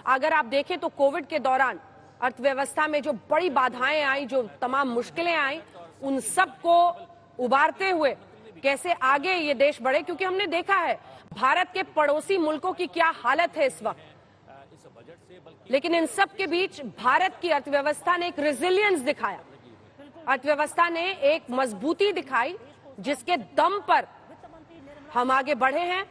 अगर आप देखें तो कोविड के दौरान अर्थव्यवस्था में जो बड़ी बाधाएं आई, जो तमाम मुश्किलें आई, उन सब को उबारते हुए कैसे आगे ये देश बढ़े, क्योंकि हमने देखा है भारत के पड़ोसी मुल्कों की क्या हालत है इस वक्त। लेकिन इन सब के बीच भारत की अर्थव्यवस्था ने एक रेजिलियंस दिखाया, अर्थव्यवस्था ने एक मजबूती दिखाई, जिसके दम पर हम आगे बढ़े हैं।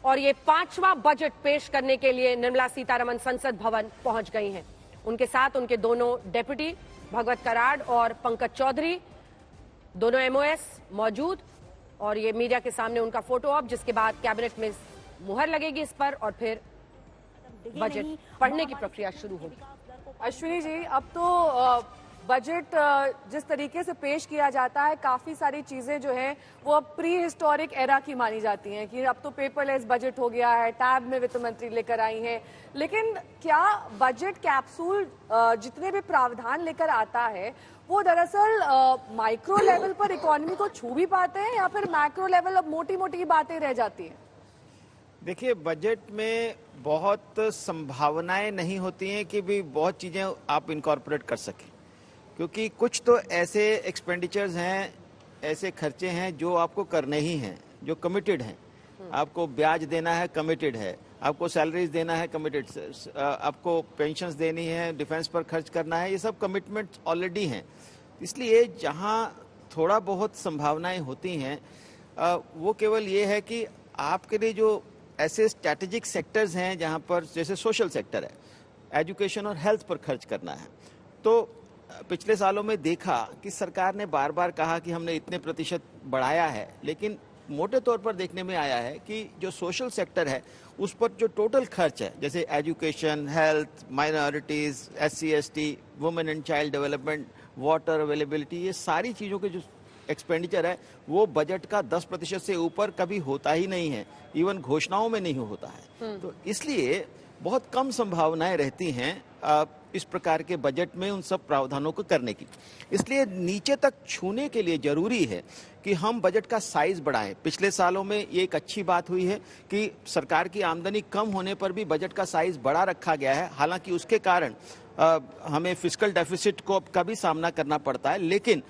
और ये 5वां बजट पेश करने के लिए निर्मला सीतारमण संसद भवन पहुंच गई हैं। उनके साथ उनके दोनों डेप्यूटी भगवत कराड़ और पंकज चौधरी, दोनों एमओएस मौजूद, और ये मीडिया के सामने उनका फोटो ऑप, जिसके बाद कैबिनेट में मुहर लगेगी इस पर और फिर बजट पढ़ने की प्रक्रिया शुरू होगी। अश्विनी जी, अब तो बजट जिस तरीके से पेश किया जाता है, काफी सारी चीजें जो है वो अब प्री हिस्टोरिक एरा की मानी जाती हैं कि अब तो पेपरलेस बजट हो गया है, टैब में वित्त मंत्री लेकर आई हैं। लेकिन क्या बजट कैप्सूल जितने भी प्रावधान लेकर आता है वो दरअसल माइक्रो लेवल पर इकोनॉमी को छू भी पाते हैं, या फिर मैक्रो लेवल अब मोटी मोटी बातें रह जाती हैं? देखिए, बजट में बहुत संभावनाएं नहीं होती हैं कि भी बहुत चीजें आप इनकॉर्पोरेट कर सकें, क्योंकि कुछ तो ऐसे एक्सपेंडिचर्स हैं, ऐसे खर्चे हैं जो आपको करने ही हैं, जो कमिटेड हैं। आपको ब्याज देना है, कमिटेड है। आपको सैलरीज देना है, कमिटेड। आपको पेंशन्स देनी है, डिफेंस पर खर्च करना है, ये सब कमिटमेंट्स ऑलरेडी हैं। इसलिए जहां थोड़ा बहुत संभावनाएं होती हैं वो केवल ये है कि आपके लिए जो ऐसे स्ट्रैटेजिक सेक्टर्स हैं जहां पर, जैसे सोशल सेक्टर है, एजुकेशन और हेल्थ पर खर्च करना है। तो पिछले सालों में देखा कि सरकार ने बार बार कहा कि हमने इतने प्रतिशत बढ़ाया है, लेकिन मोटे तौर पर देखने में आया है कि जो सोशल सेक्टर है उस पर जो टोटल खर्च है, जैसे education, health, minorities, SC ST, women and child development, water availability, ये सारी चीज़ों के जो एक्सपेंडिचर है वो बजट का 10% से ऊपर कभी होता ही नहीं है, इवन घोषणाओं में नहीं होता है। तो इसलिए बहुत कम संभावनाएं रहती हैं इस प्रकार के बजट में उन सब प्रावधानों को करने की। इसलिए नीचे तक छूने के लिए जरूरी है कि हम बजट का साइज बढ़ाएं। पिछले सालों में ये एक अच्छी बात हुई है कि सरकार की आमदनी कम होने पर भी बजट का साइज बढ़ा रखा गया है। हालांकि उसके कारण हमें फिस्कल डेफिसिट को का भी सामना करना पड़ता है, लेकिन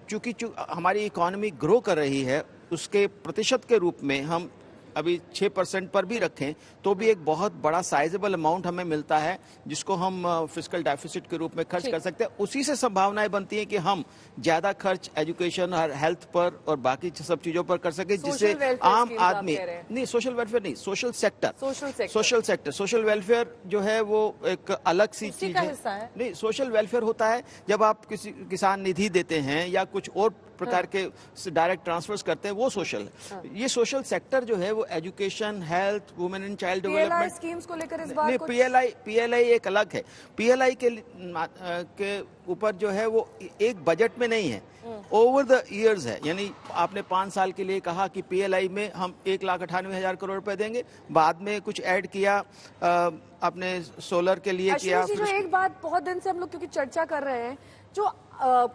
चूंकि हमारी इकोनॉमी ग्रो कर रही है, उसके प्रतिशत के रूप में हम अभी 6% पर भी रखें तो भी एक बहुत बड़ा साइजेबल अमाउंट हमें मिलता है, जिसको हम फिस्कल डेफिसिट के रूप में खर्च कर सकते हैं। उसी से संभावनाएं बनती हैं कि हम ज्यादा खर्च एजुकेशन और हेल्थ पर और बाकी सब चीजों पर कर सके, जिससे आम आदमी, नहीं सोशल वेलफेयर नहीं, सोशल सेक्टर, सोशल वेलफेयर जो है वो एक अलग सी चीज है। नहीं, सोशल वेलफेयर होता है जब आप किसी किसान निधि देते हैं या कुछ और प्रकार के डायरेक्ट ट्रांसफर्स करते हैं, वो सोशल है। ये सोशल सेक्टर जो है वो education, health, women and child development schemes को लेकर इस बार पीएलआई एक अलग है। पीएलआई के ऊपर जो है वो एक बजट में नहीं है, ओवर द इयर्स है। यानी आपने 5 साल के लिए कहा कि पीएलआई में हम 1,98,000 करोड़ रुपए देंगे, बाद में कुछ ऐड किया अपने सोलर के लिए किया। जो एक बात बहुत दिन से हम लोग क्योंकि चर्चा कर रहे हैं, जो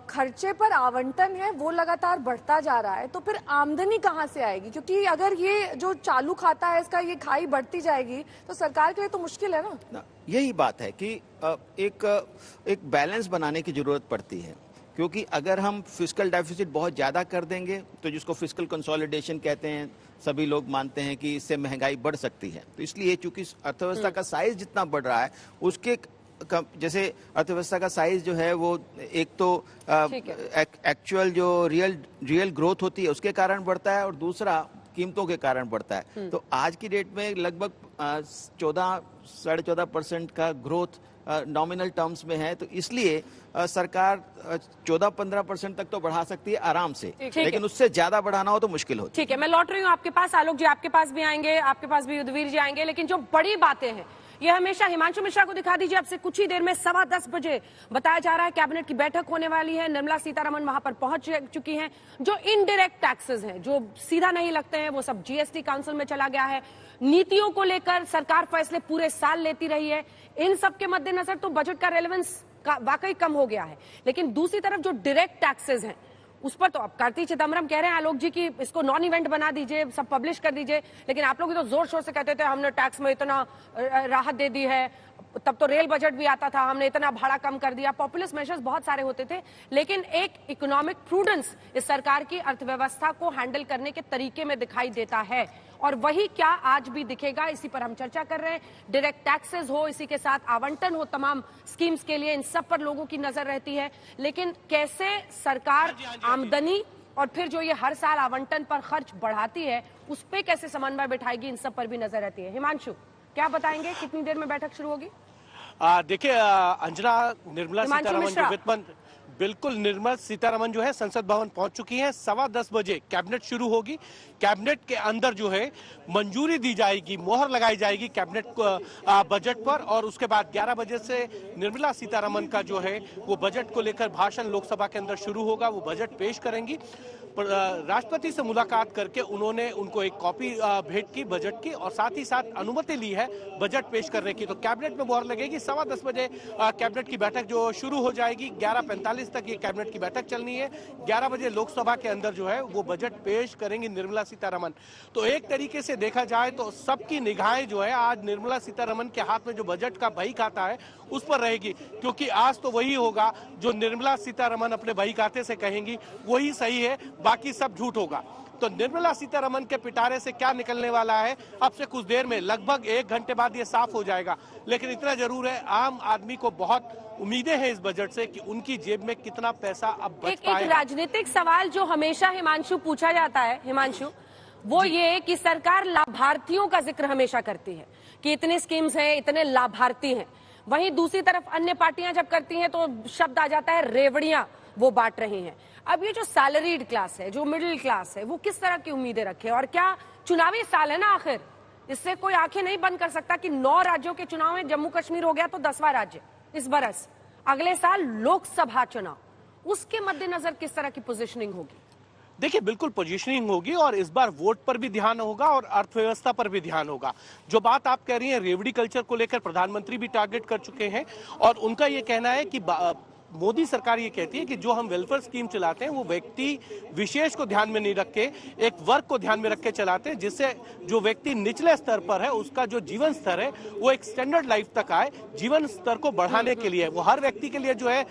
खर्चे पर आवंटन है वो लगातार बढ़ता जा रहा है, तो फिर आमदनी कहां से आएगी? क्योंकि अगर ये जो चालू खाता है इसका ये खाई बढ़ती जाएगी तो सरकार के लिए तो मुश्किल है ना। यही बात है कि एक बैलेंस बनाने की जरूरत पड़ती है, क्योंकि अगर हम फिस्कल डेफिसिट बहुत ज्यादा कर देंगे तो जिसको फिस्कल कंसोलिडेशन कहते हैं, सभी लोग मानते हैं कि इससे महंगाई बढ़ सकती है। तो इसलिए चूंकि अर्थव्यवस्था का साइज जितना बढ़ रहा है, उसके जैसे अर्थव्यवस्था का साइज जो है वो एक तो एक्चुअल जो रियल ग्रोथ होती है उसके कारण बढ़ता है, और दूसरा कीमतों के कारण बढ़ता है। तो आज की डेट में लगभग 14-14.5% का ग्रोथ नॉमिनल टर्म्स में है। तो इसलिए सरकार 14-15% तक तो बढ़ा सकती है आराम से, लेकिन उससे ज्यादा बढ़ाना हो तो मुश्किल होती है। ठीक है, मैं लौट रही हूँ आपके पास। आलोक जी आपके पास भी आएंगे, आपके पास भी युद्धवीर जी आएंगे, लेकिन जो बड़ी बातें हैं ये हमेशा हिमांशु मिश्रा को दिखा दीजिए। अब से कुछ ही देर में 10:15 बजे बताया जा रहा है कैबिनेट की बैठक होने वाली है। निर्मला सीतारमण वहां पर पहुंच चुकी हैं। जो इनडायरेक्ट टैक्सेस हैं, जो सीधा नहीं लगते हैं, वो सब जीएसटी काउंसिल में चला गया है। नीतियों को लेकर सरकार फैसले पूरे साल लेती रही है। इन सब के मद्देनजर तो बजट का रेलेवेंस वाकई कम हो गया है। लेकिन दूसरी तरफ जो डायरेक्ट टैक्सेस हैं उस पर तो अब कार्ति चिदम्बरम कह रहे हैं आलोक जी की इसको नॉन इवेंट बना दीजिए, सब पब्लिश कर दीजिए। लेकिन आप लोग तो जोर शोर से कहते थे हमने टैक्स में इतना राहत दे दी है, तब तो रेल बजट भी आता था, हमने इतना भाड़ा कम कर दिया, पॉपुलिस्ट मेजर्स बहुत सारे होते थे, लेकिन एक इकोनॉमिक प्रूडेंस इस सरकार की अर्थव्यवस्था को हैंडल करने के तरीके में दिखाई देता है। और वही क्या आज भी दिखेगा, इसी पर हम चर्चा कर रहे हैं। डायरेक्ट टैक्सेस हो, इसी के साथ आवंटन हो तमाम स्कीम्स के लिए, इन सब पर लोगों की नजर रहती है। लेकिन कैसे सरकार आमदनी और फिर जो ये हर साल आवंटन पर खर्च बढ़ाती है, उस पर कैसे समन्वय बिठाएगी, इन सब पर भी नजर रहती है। हिमांशु, क्या बताएंगे, कितनी देर में बैठक शुरू होगी? देखिए अंजना, निर्मला सीतारमण जो वित्त मंत्री, बिल्कुल निर्मला सीतारमण जो है संसद भवन पहुंच चुकी हैं। 10:15 बजे कैबिनेट शुरू होगी। कैबिनेट के अंदर जो है मंजूरी दी जाएगी, मोहर लगाई जाएगी कैबिनेट बजट पर, और उसके बाद 11 बजे से निर्मला सीतारमण का जो है वो बजट को लेकर भाषण लोकसभा के अंदर शुरू होगा। वो बजट पेश करेंगी। राष्ट्रपति से मुलाकात करके उन्होंने उनको एक कॉपी भेंट की बजट की, और साथ ही साथ अनुमति ली है बजट पेश करने की। तो कैबिनेट में मोहर लगेगी। 10:15 बजे कैबिनेट की बैठक जो शुरू हो जाएगी। 11:45 तक ये कैबिनेट की बैठक चलनी है। 11 बजे लोकसभा के अंदर जो है वो बजट पेश करेंगी निर्मला सीतारमण। तो एक तरीके से देखा जाए तो सबकी निगाहें जो है आज निर्मला सीतारमण के हाथ में जो बजट का बही खाता है उस पर रहेगी, क्योंकि आज तो वही होगा जो निर्मला सीतारमण अपने बही खाते से कहेंगी, वही सही है, बाकी सब झूठ होगा। तो निर्मला सीतारमण के पिटारे से क्या निकलने वाला है, अब से कुछ देर में, लगभग 1 घंटे बाद ये साफ हो जाएगा। लेकिन इतना जरूर है, आम आदमी को बहुत उम्मीदें हैं इस बजट से कि उनकी जेब में कितना पैसा अब बच पाएगा। एक राजनीतिक सवाल जो हमेशा हिमांशु पूछा जाता है, हिमांशु, वो ये कि सरकार लाभार्थियों का जिक्र हमेशा करती है कि इतनी स्कीम्स हैं, इतने लाभार्थी हैं। वहीं दूसरी तरफ अन्य पार्टियां जब करती हैं तो शब्द आ जाता है रेवड़ियां वो बांट रही हैं। अब ये जो सैलरीड क्लास है, जो मिडिल क्लास है, वो किस तरह की उम्मीदें रखे? और क्या चुनावी साल है ना आखिर, इससे कोई आंखें नहीं बंद कर सकता कि 9 राज्यों के चुनाव में जम्मू कश्मीर हो गया तो 10वां राज्य इस बरस, अगले साल लोकसभा चुनाव, उसके मद्देनजर किस तरह की पोजीशनिंग होगी? देखिए बिल्कुल पोजीशनिंग होगी, और इस बार वोट पर भी ध्यान होगा और अर्थव्यवस्था पर भी ध्यान होगा। जो बात आप कह रही हैं रेवड़ी कल्चर को लेकर प्रधानमंत्री भी टारगेट कर चुके हैं, और उनका ये कहना है कि मोदी सरकार ये कहती है कि जो हम वेलफेयर स्कीम चलाते हैं वो व्यक्ति विशेष को ध्यान में नहीं रख के एक वर्ग को ध्यान में रख के चलाते हैं, जिससे जो व्यक्ति निचले स्तर पर है उसका जो जीवन स्तर है वो एक स्टैंडर्ड लाइफ तक आए। जीवन स्तर को बढ़ाने के लिए वो हर व्यक्ति के लिए जो है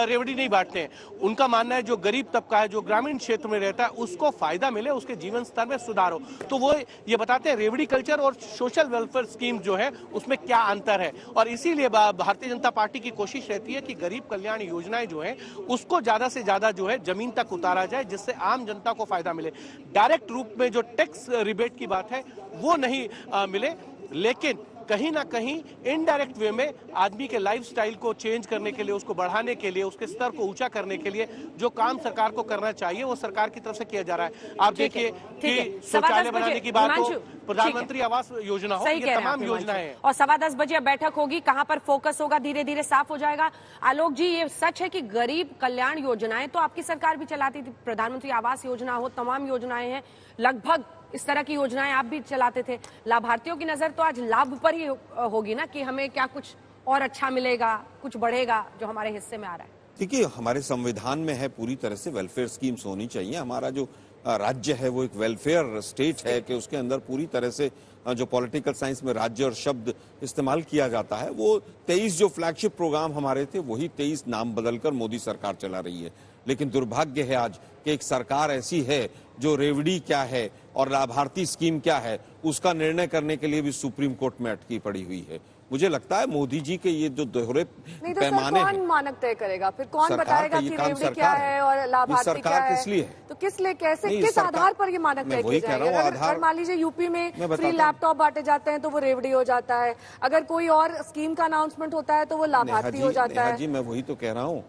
रेवड़ी नहीं बांटते हैं। उनका मानना है जो गरीब तबका है, जो ग्रामीण क्षेत्र में रहता है, उसको फायदा मिले, उसके जीवन स्तर में सुधार हो। तो वो ये बताते हैं रेवड़ी कल्चर और सोशल वेलफेयर स्कीम जो है उसमें क्या अंतर है। और इसीलिए भारतीय जनता पार्टी की कोशिश रहती है कि गरीब कल्याण योजनाएं जो है उसको ज्यादा से ज्यादा जो है जमीन तक उतारा जाए, जिससे आम जनता को फायदा मिले। डायरेक्ट रूप में जो टैक्स रिबेट की बात है वो नहीं मिले, लेकिन कहीं ना कहीं इनडायरेक्ट वे में आदमी के लाइफस्टाइल को चेंज करने के लिए, उसको बढ़ाने के लिए, उसके स्तर को ऊंचा करने के लिए जो काम सरकार को करना चाहिए वो सरकार की तरफ से किया जा रहा है। आप देखिए कि शौचालय बनाने की बात हो, प्रधानमंत्री आवास योजना हो, ये तमाम योजनाएं हैं। और 10:15 बजे बैठक होगी, कहां पर फोकस होगा धीरे धीरे साफ हो जाएगा। आलोक जी, ये सच है कि गरीब कल्याण योजनाएं तो आपकी सरकार भी चलाती थी, प्रधानमंत्री आवास योजना हो, तमाम योजनाएं हैं, लगभग इस तरह की योजनाएं आप भी चलाते थे। लाभार्थियों की नजर तो आज लाभ पर ही होगी ना, कि हमें क्या कुछ और अच्छा मिलेगा, कुछ बढ़ेगा जो हमारे हिस्से में आ रहा है। देखिए, हमारे संविधान में है पूरी तरह से वेलफेयर स्कीम्स होनी चाहिए। हमारा जो राज्य है वो एक वेलफेयर स्टेट है कि उसके अंदर पूरी तरह से जो पॉलिटिकल साइंस में राज्य और शब्द इस्तेमाल किया जाता है, वो 23 जो फ्लैगशिप प्रोग्राम हमारे थे वही 23 नाम बदलकर मोदी सरकार चला रही है। लेकिन दुर्भाग्य है आज कि एक सरकार ऐसी है जो रेवड़ी क्या है और लाभार्थी स्कीम क्या है उसका निर्णय करने के लिए भी सुप्रीम कोर्ट में अटकी पड़ी हुई है। मुझे लगता है मोदी जी के ये जो दोहरे पैमाने कौन मानक तय करेगा, फिर कौन बताएगा कि रेवड़ी क्या है और लाभार्थी क्या है? किस लिए है? तो किस लिए, कैसे, किस आधार पर ये मानक तय किए जाएंगे? अगर मान लीजिए यूपी में फ्री लैपटॉप बांटे जाते हैं तो वो रेवड़ी हो जाता है, अगर कोई और स्कीम का अनाउंसमेंट होता है तो वो लाभार्थी हो जाता है। जी, मैं वही तो कह रहा हूँ।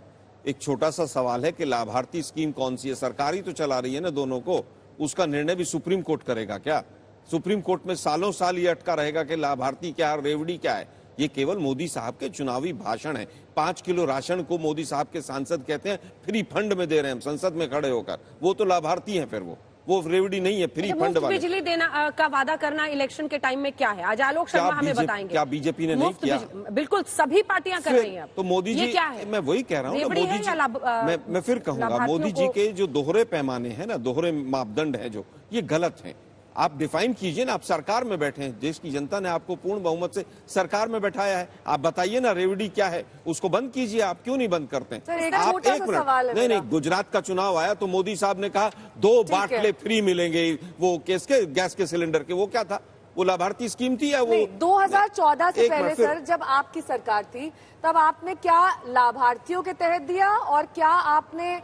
एक छोटा सा सवाल है कि लाभार्थी स्कीम कौन सी है? सरकारी तो चला रही है ना दोनों को, उसका निर्णय भी सुप्रीम कोर्ट करेगा क्या? सुप्रीम कोर्ट में सालों साल ये अटका रहेगा कि लाभार्थी क्या है, रेवड़ी क्या है। ये केवल मोदी साहब के चुनावी भाषण है। 5 किलो राशन को मोदी साहब के सांसद कहते हैं फ्री फंड में दे रहे हैं संसद में खड़े होकर, वो तो लाभार्थी हैं, फिर वो रेवड़ी नहीं है, फ्री फंड वाले। बिजली देना का वादा करना इलेक्शन के टाइम में क्या है? आज आलोक शर्मा हमें बताएंगे। क्या बीजेपी ने नहीं किया? बिल्कुल सभी पार्टियां कर रही हैं। तो मोदी जी, क्या है? मैं वही कह रहा हूँ, मोदी जी, मैं फिर कहूंगा, मोदी जी के जो दोहरे पैमाने हैं ना, दोहरे मापदंड है जो, ये गलत है। आप डिफाइन कीजिए ना, आप सरकार में बैठे हैं, देश की जनता ने आपको पूर्ण बहुमत से सरकार में बैठाया है, आप बताइए ना रेवड़ी क्या है, उसको बंद कीजिए। आप क्यों नहीं बंद करते हैं? सर, एक आप छोटा एक सा सवाल है मिनट, नहीं मेरा। नहीं, गुजरात का चुनाव आया तो मोदी साहब ने कहा 2 बाटले फ्री मिलेंगे, वो किसके गैस के सिलेंडर के, वो क्या था, वो लाभार्थी स्कीम थी या वो 2014 से एक पहले मिनट फिर- सर जब आपकी सरकार थी तब आपने क्या लाभार्थियों के तहत दिया और क्या आपने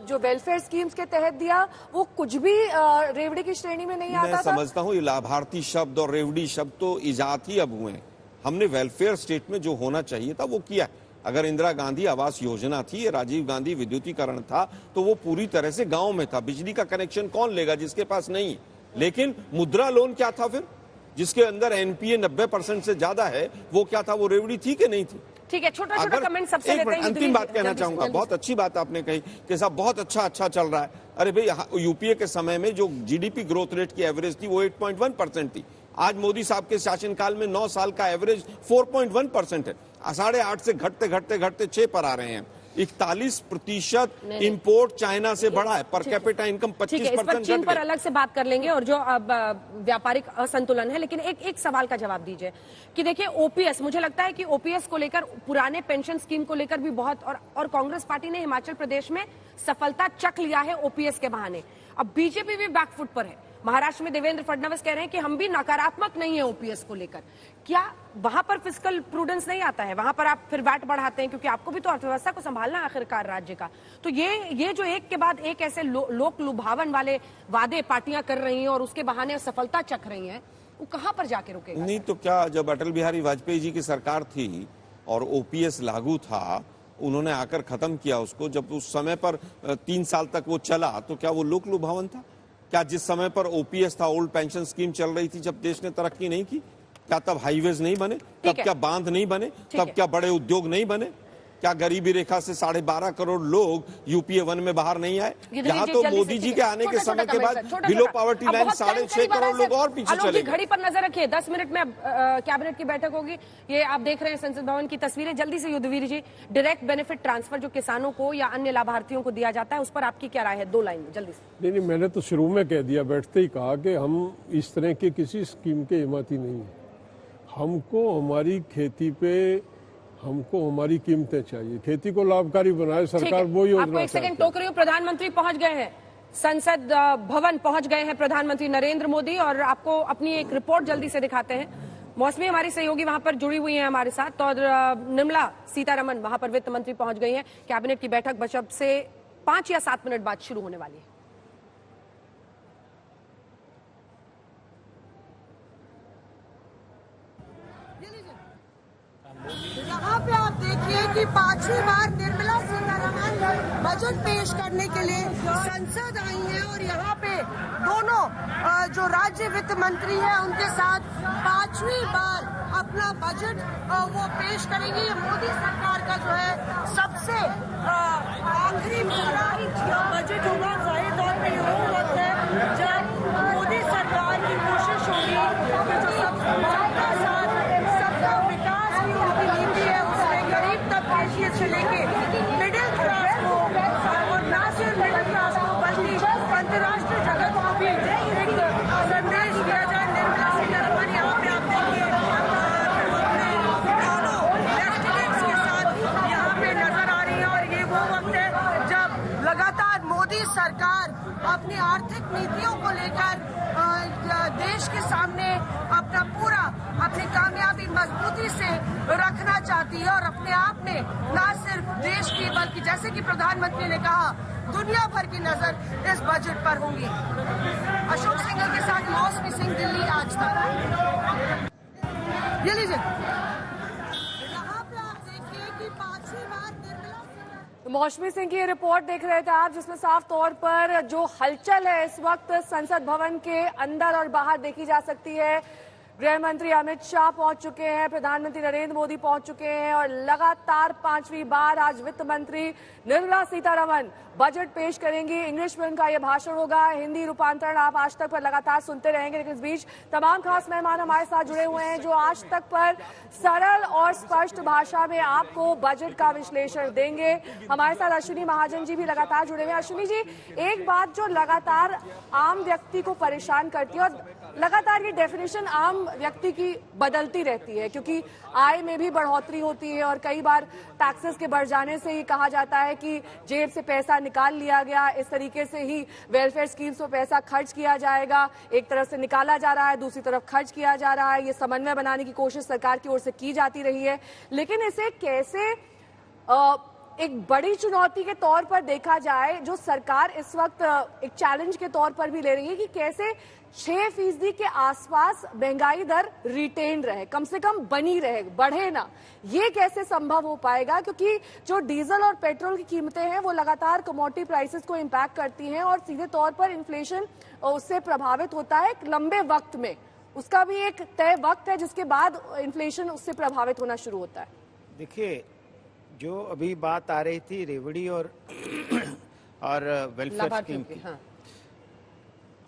जो वेलफेयर स्कीम्स के तहत दिया, वो कुछ भी रेवड़ी की श्रेणी में नहीं आता मैं था? समझता हूँ ये लाभार्थी शब्द और रेवड़ी शब्द तो इजाद ही अब हुए हैं। हमने वेलफेयर स्टेट में जो होना चाहिए था वो किया। अगर इंदिरा गांधी आवास योजना थी, राजीव गांधी विद्युतीकरण था, तो वो पूरी तरह से गांव में था। बिजली का कनेक्शन कौन लेगा जिसके पास नहीं है? लेकिन मुद्रा लोन क्या था फिर, जिसके अंदर एनपीए 90% से ज्यादा है, वो क्या था? वो रेवड़ी थी कि नहीं थी? ठीक है, छोटा छोटा कमेंट सबसे एक लेते मिनट, हैं। अंतिम बात कहना चाहूंगा, बहुत अच्छी बात आपने कही कि साहब बहुत अच्छा चल रहा है। अरे भाई, यूपीए के समय में जो जीडीपी ग्रोथ रेट की एवरेज थी वो 8.1% थी। आज मोदी साहब के शासनकाल में 9 साल का एवरेज 4.1% है। 8.5 से घटते 6 पर आ रहे हैं। 41% इंपोर्ट चाइना से बढ़ा है, पर कैपिटा इनकम ठीक है, इस पर 25% चीन घट पर गई। अलग से बात कर लेंगे और जो अब व्यापारिक असंतुलन है, लेकिन एक सवाल का जवाब दीजिए कि देखिए ओपीएस, मुझे लगता है कि ओपीएस को लेकर, पुराने पेंशन स्कीम को लेकर भी बहुत, और कांग्रेस पार्टी ने हिमाचल प्रदेश में सफलता चख लिया है ओपीएस के बहाने। अब बीजेपी भी बैकफुट पर है। महाराष्ट्र में देवेंद्र फडणवीस कह रहे हैं कि हम भी नकारात्मक नहीं है ओपीएस को लेकर। क्या वहां पर फिस्कल प्रूडेंस नहीं आता है? वहां पर आप फिर वैट बढ़ाते हैं क्योंकि आपको भी तो अर्थव्यवस्था को संभालना है आखिरकार राज्य का। तो ये जो एक के बाद एक ऐसे लोक लुभावन वाले वादे पार्टियां कर रही हैं और उसके बहाने सफलता चख रही हैं, वो कहां पर जाके रुकेगा? नहीं तो क्या, जब अटल बिहारी वाजपेयी जी की सरकार थी और ओपीएस लागू था, उन्होंने आकर खत्म किया उसको, जब उस समय पर 3 साल तक वो चला, तो क्या वो लोक लुभावन था? क्या जिस समय पर ओपीएस था, ओल्ड पेंशन स्कीम चल रही थी, जब देश ने तरक्की नहीं की, क्या तब हाईवेज नहीं बने? तब क्या बांध नहीं बने? तब क्या बड़े उद्योग नहीं बने? क्या गरीबी रेखा से 12.5 करोड़ लोग यूपीए 1 में बाहर नहीं आए? यहाँ तो मोदी जी के आने के समय के बाद बिलो पॉवर्टी लाइन 6.5 करोड़ लोग और पीछे चले गए। घड़ी पर नजर रखिए, 10 मिनट में कैबिनेट की बैठक होगी। ये आप देख रहे हैं संसद भवन की तस्वीरें। जल्दी से युद्धवीर जी, डायरेक्ट बेनिफिट ट्रांसफर जो किसानों को या अन्य लाभार्थियों को दिया जाता है, उस पर आपकी क्या राय है? 2 लाइन में जल्दी से। नहीं, मैंने तो शुरू में कह दिया, बैठते ही कहा कि हम इस तरह के किसी स्कीम के हिमायती नहीं है। हमको हमारी खेती पे, हमको हमारी कीमतें चाहिए, खेती को लाभकारी बनाए सरकार, वो योजना। आपको एक सेकंड टोक रही हूं, प्रधानमंत्री पहुंच गए हैं, संसद भवन पहुंच गए हैं प्रधानमंत्री नरेंद्र मोदी, और आपको अपनी एक रिपोर्ट जल्दी से दिखाते हैं। मौसमी हमारी सहयोगी वहां पर जुड़ी हुई है हमारे साथ, और निर्मला सीतारमण वहां पर वित्त मंत्री पहुंच गई हैं। कैबिनेट की बैठक बस अब से 5 या 7 मिनट बाद शुरू होने वाली है। यहाँ पे आप देखिए कि 5वीं बार निर्मला सीतारमण बजट पेश करने के लिए संसद आई है, और यहाँ पे दोनों जो राज्य वित्त मंत्री हैं उनके साथ 5वीं बार अपना बजट वो पेश करेंगे। ये मोदी सरकार का जो है सबसे आखिरी बजट होगा। जाहिर तौर पे ये वो वक्त है जब मोदी सरकार की कोशिश होगी कि जो सबका साथ, सबका विकास की उनकी नीति है, उसमें गरीब तबके से लेके मिडिल क्लास को, और ना सिर्फ मिडिल क्लास को बल्कि अंतर्राष्ट्रीय जगत को भी एक संदेश दिया जाए। निर्मला सीतारमण यहाँ पे आप देखिए अपने दोनों लेफ्टिनेंट्स के साथ यहाँ पे नजर आ रही है, और ये वो वक्त है जब लगातार मोदी सरकार अपनी आर्थिक नीतियों को लेकर देश के सामने अपनी कामयाबी मजबूती से रखना चाहती है, और अपने आप में न सिर्फ देश की बल्कि जैसे कि प्रधानमंत्री ने कहा दुनिया भर की नजर इस बजट पर होंगी। अशोक सिंघल के साथ मौसमी सिंह, दिल्ली आज तक। ये लीजिए, यहाँ पे आप देखिए कि 5वीं बार निर्मला मौसमी सिंह की रिपोर्ट देख रहे थे आप, जिसमें साफ तौर पर जो हलचल है इस वक्त संसद भवन के अंदर और बाहर देखी जा सकती है। गृह मंत्री अमित शाह पहुंच चुके हैं, प्रधानमंत्री नरेंद्र मोदी पहुंच चुके हैं और लगातार 5वीं बार आज वित्त मंत्री निर्मला सीतारमण बजट पेश करेंगी। इंग्लिश में उनका यह भाषण होगा, हिंदी रूपांतरण आप आज तक पर लगातार सुनते रहेंगे। लेकिन इस बीच तमाम खास मेहमान हमारे साथ जुड़े हुए हैं जो आज तक पर सरल और स्पष्ट भाषा में आपको बजट का विश्लेषण देंगे। हमारे साथ अश्विनी महाजन जी भी लगातार जुड़े हुए हैं। अश्विनी जी, एक बात जो लगातार आम व्यक्ति को परेशान करती है और लगातार ये डेफिनेशन आम व्यक्ति की बदलती रहती है, क्योंकि आय में भी बढ़ोतरी होती है और कई बार टैक्सेस के बढ़ जाने से ये कहा जाता है कि जेब से पैसा निकाल लिया गया, इस तरीके से ही वेलफेयर स्कीम्स में पैसा खर्च किया जाएगा। एक तरफ से निकाला जा रहा है, दूसरी तरफ खर्च किया जा रहा है। ये समन्वय बनाने की कोशिश सरकार की ओर से की जाती रही है, लेकिन इसे कैसे एक बड़ी चुनौती के तौर पर देखा जाए, जो सरकार इस वक्त एक चैलेंज के तौर पर भी ले रही है कि कैसे 6% के आसपास महंगाई दर रिटेन रहे, कम से कम बनी रहे, बढ़े ना। ये कैसे संभव हो पाएगा, क्योंकि जो डीजल और पेट्रोल की कीमतें हैं वो लगातार कमोडिटी प्राइसेस को इम्पैक्ट करती हैं और सीधे तौर पर इन्फ्लेशन उससे प्रभावित होता है एक लंबे वक्त में। उसका भी एक तय वक्त है जिसके बाद इन्फ्लेशन उससे प्रभावित होना शुरू होता है। देखिए, जो अभी बात आ रही थी रेवड़ी और वेलफेयर स्कीम की, हाँ।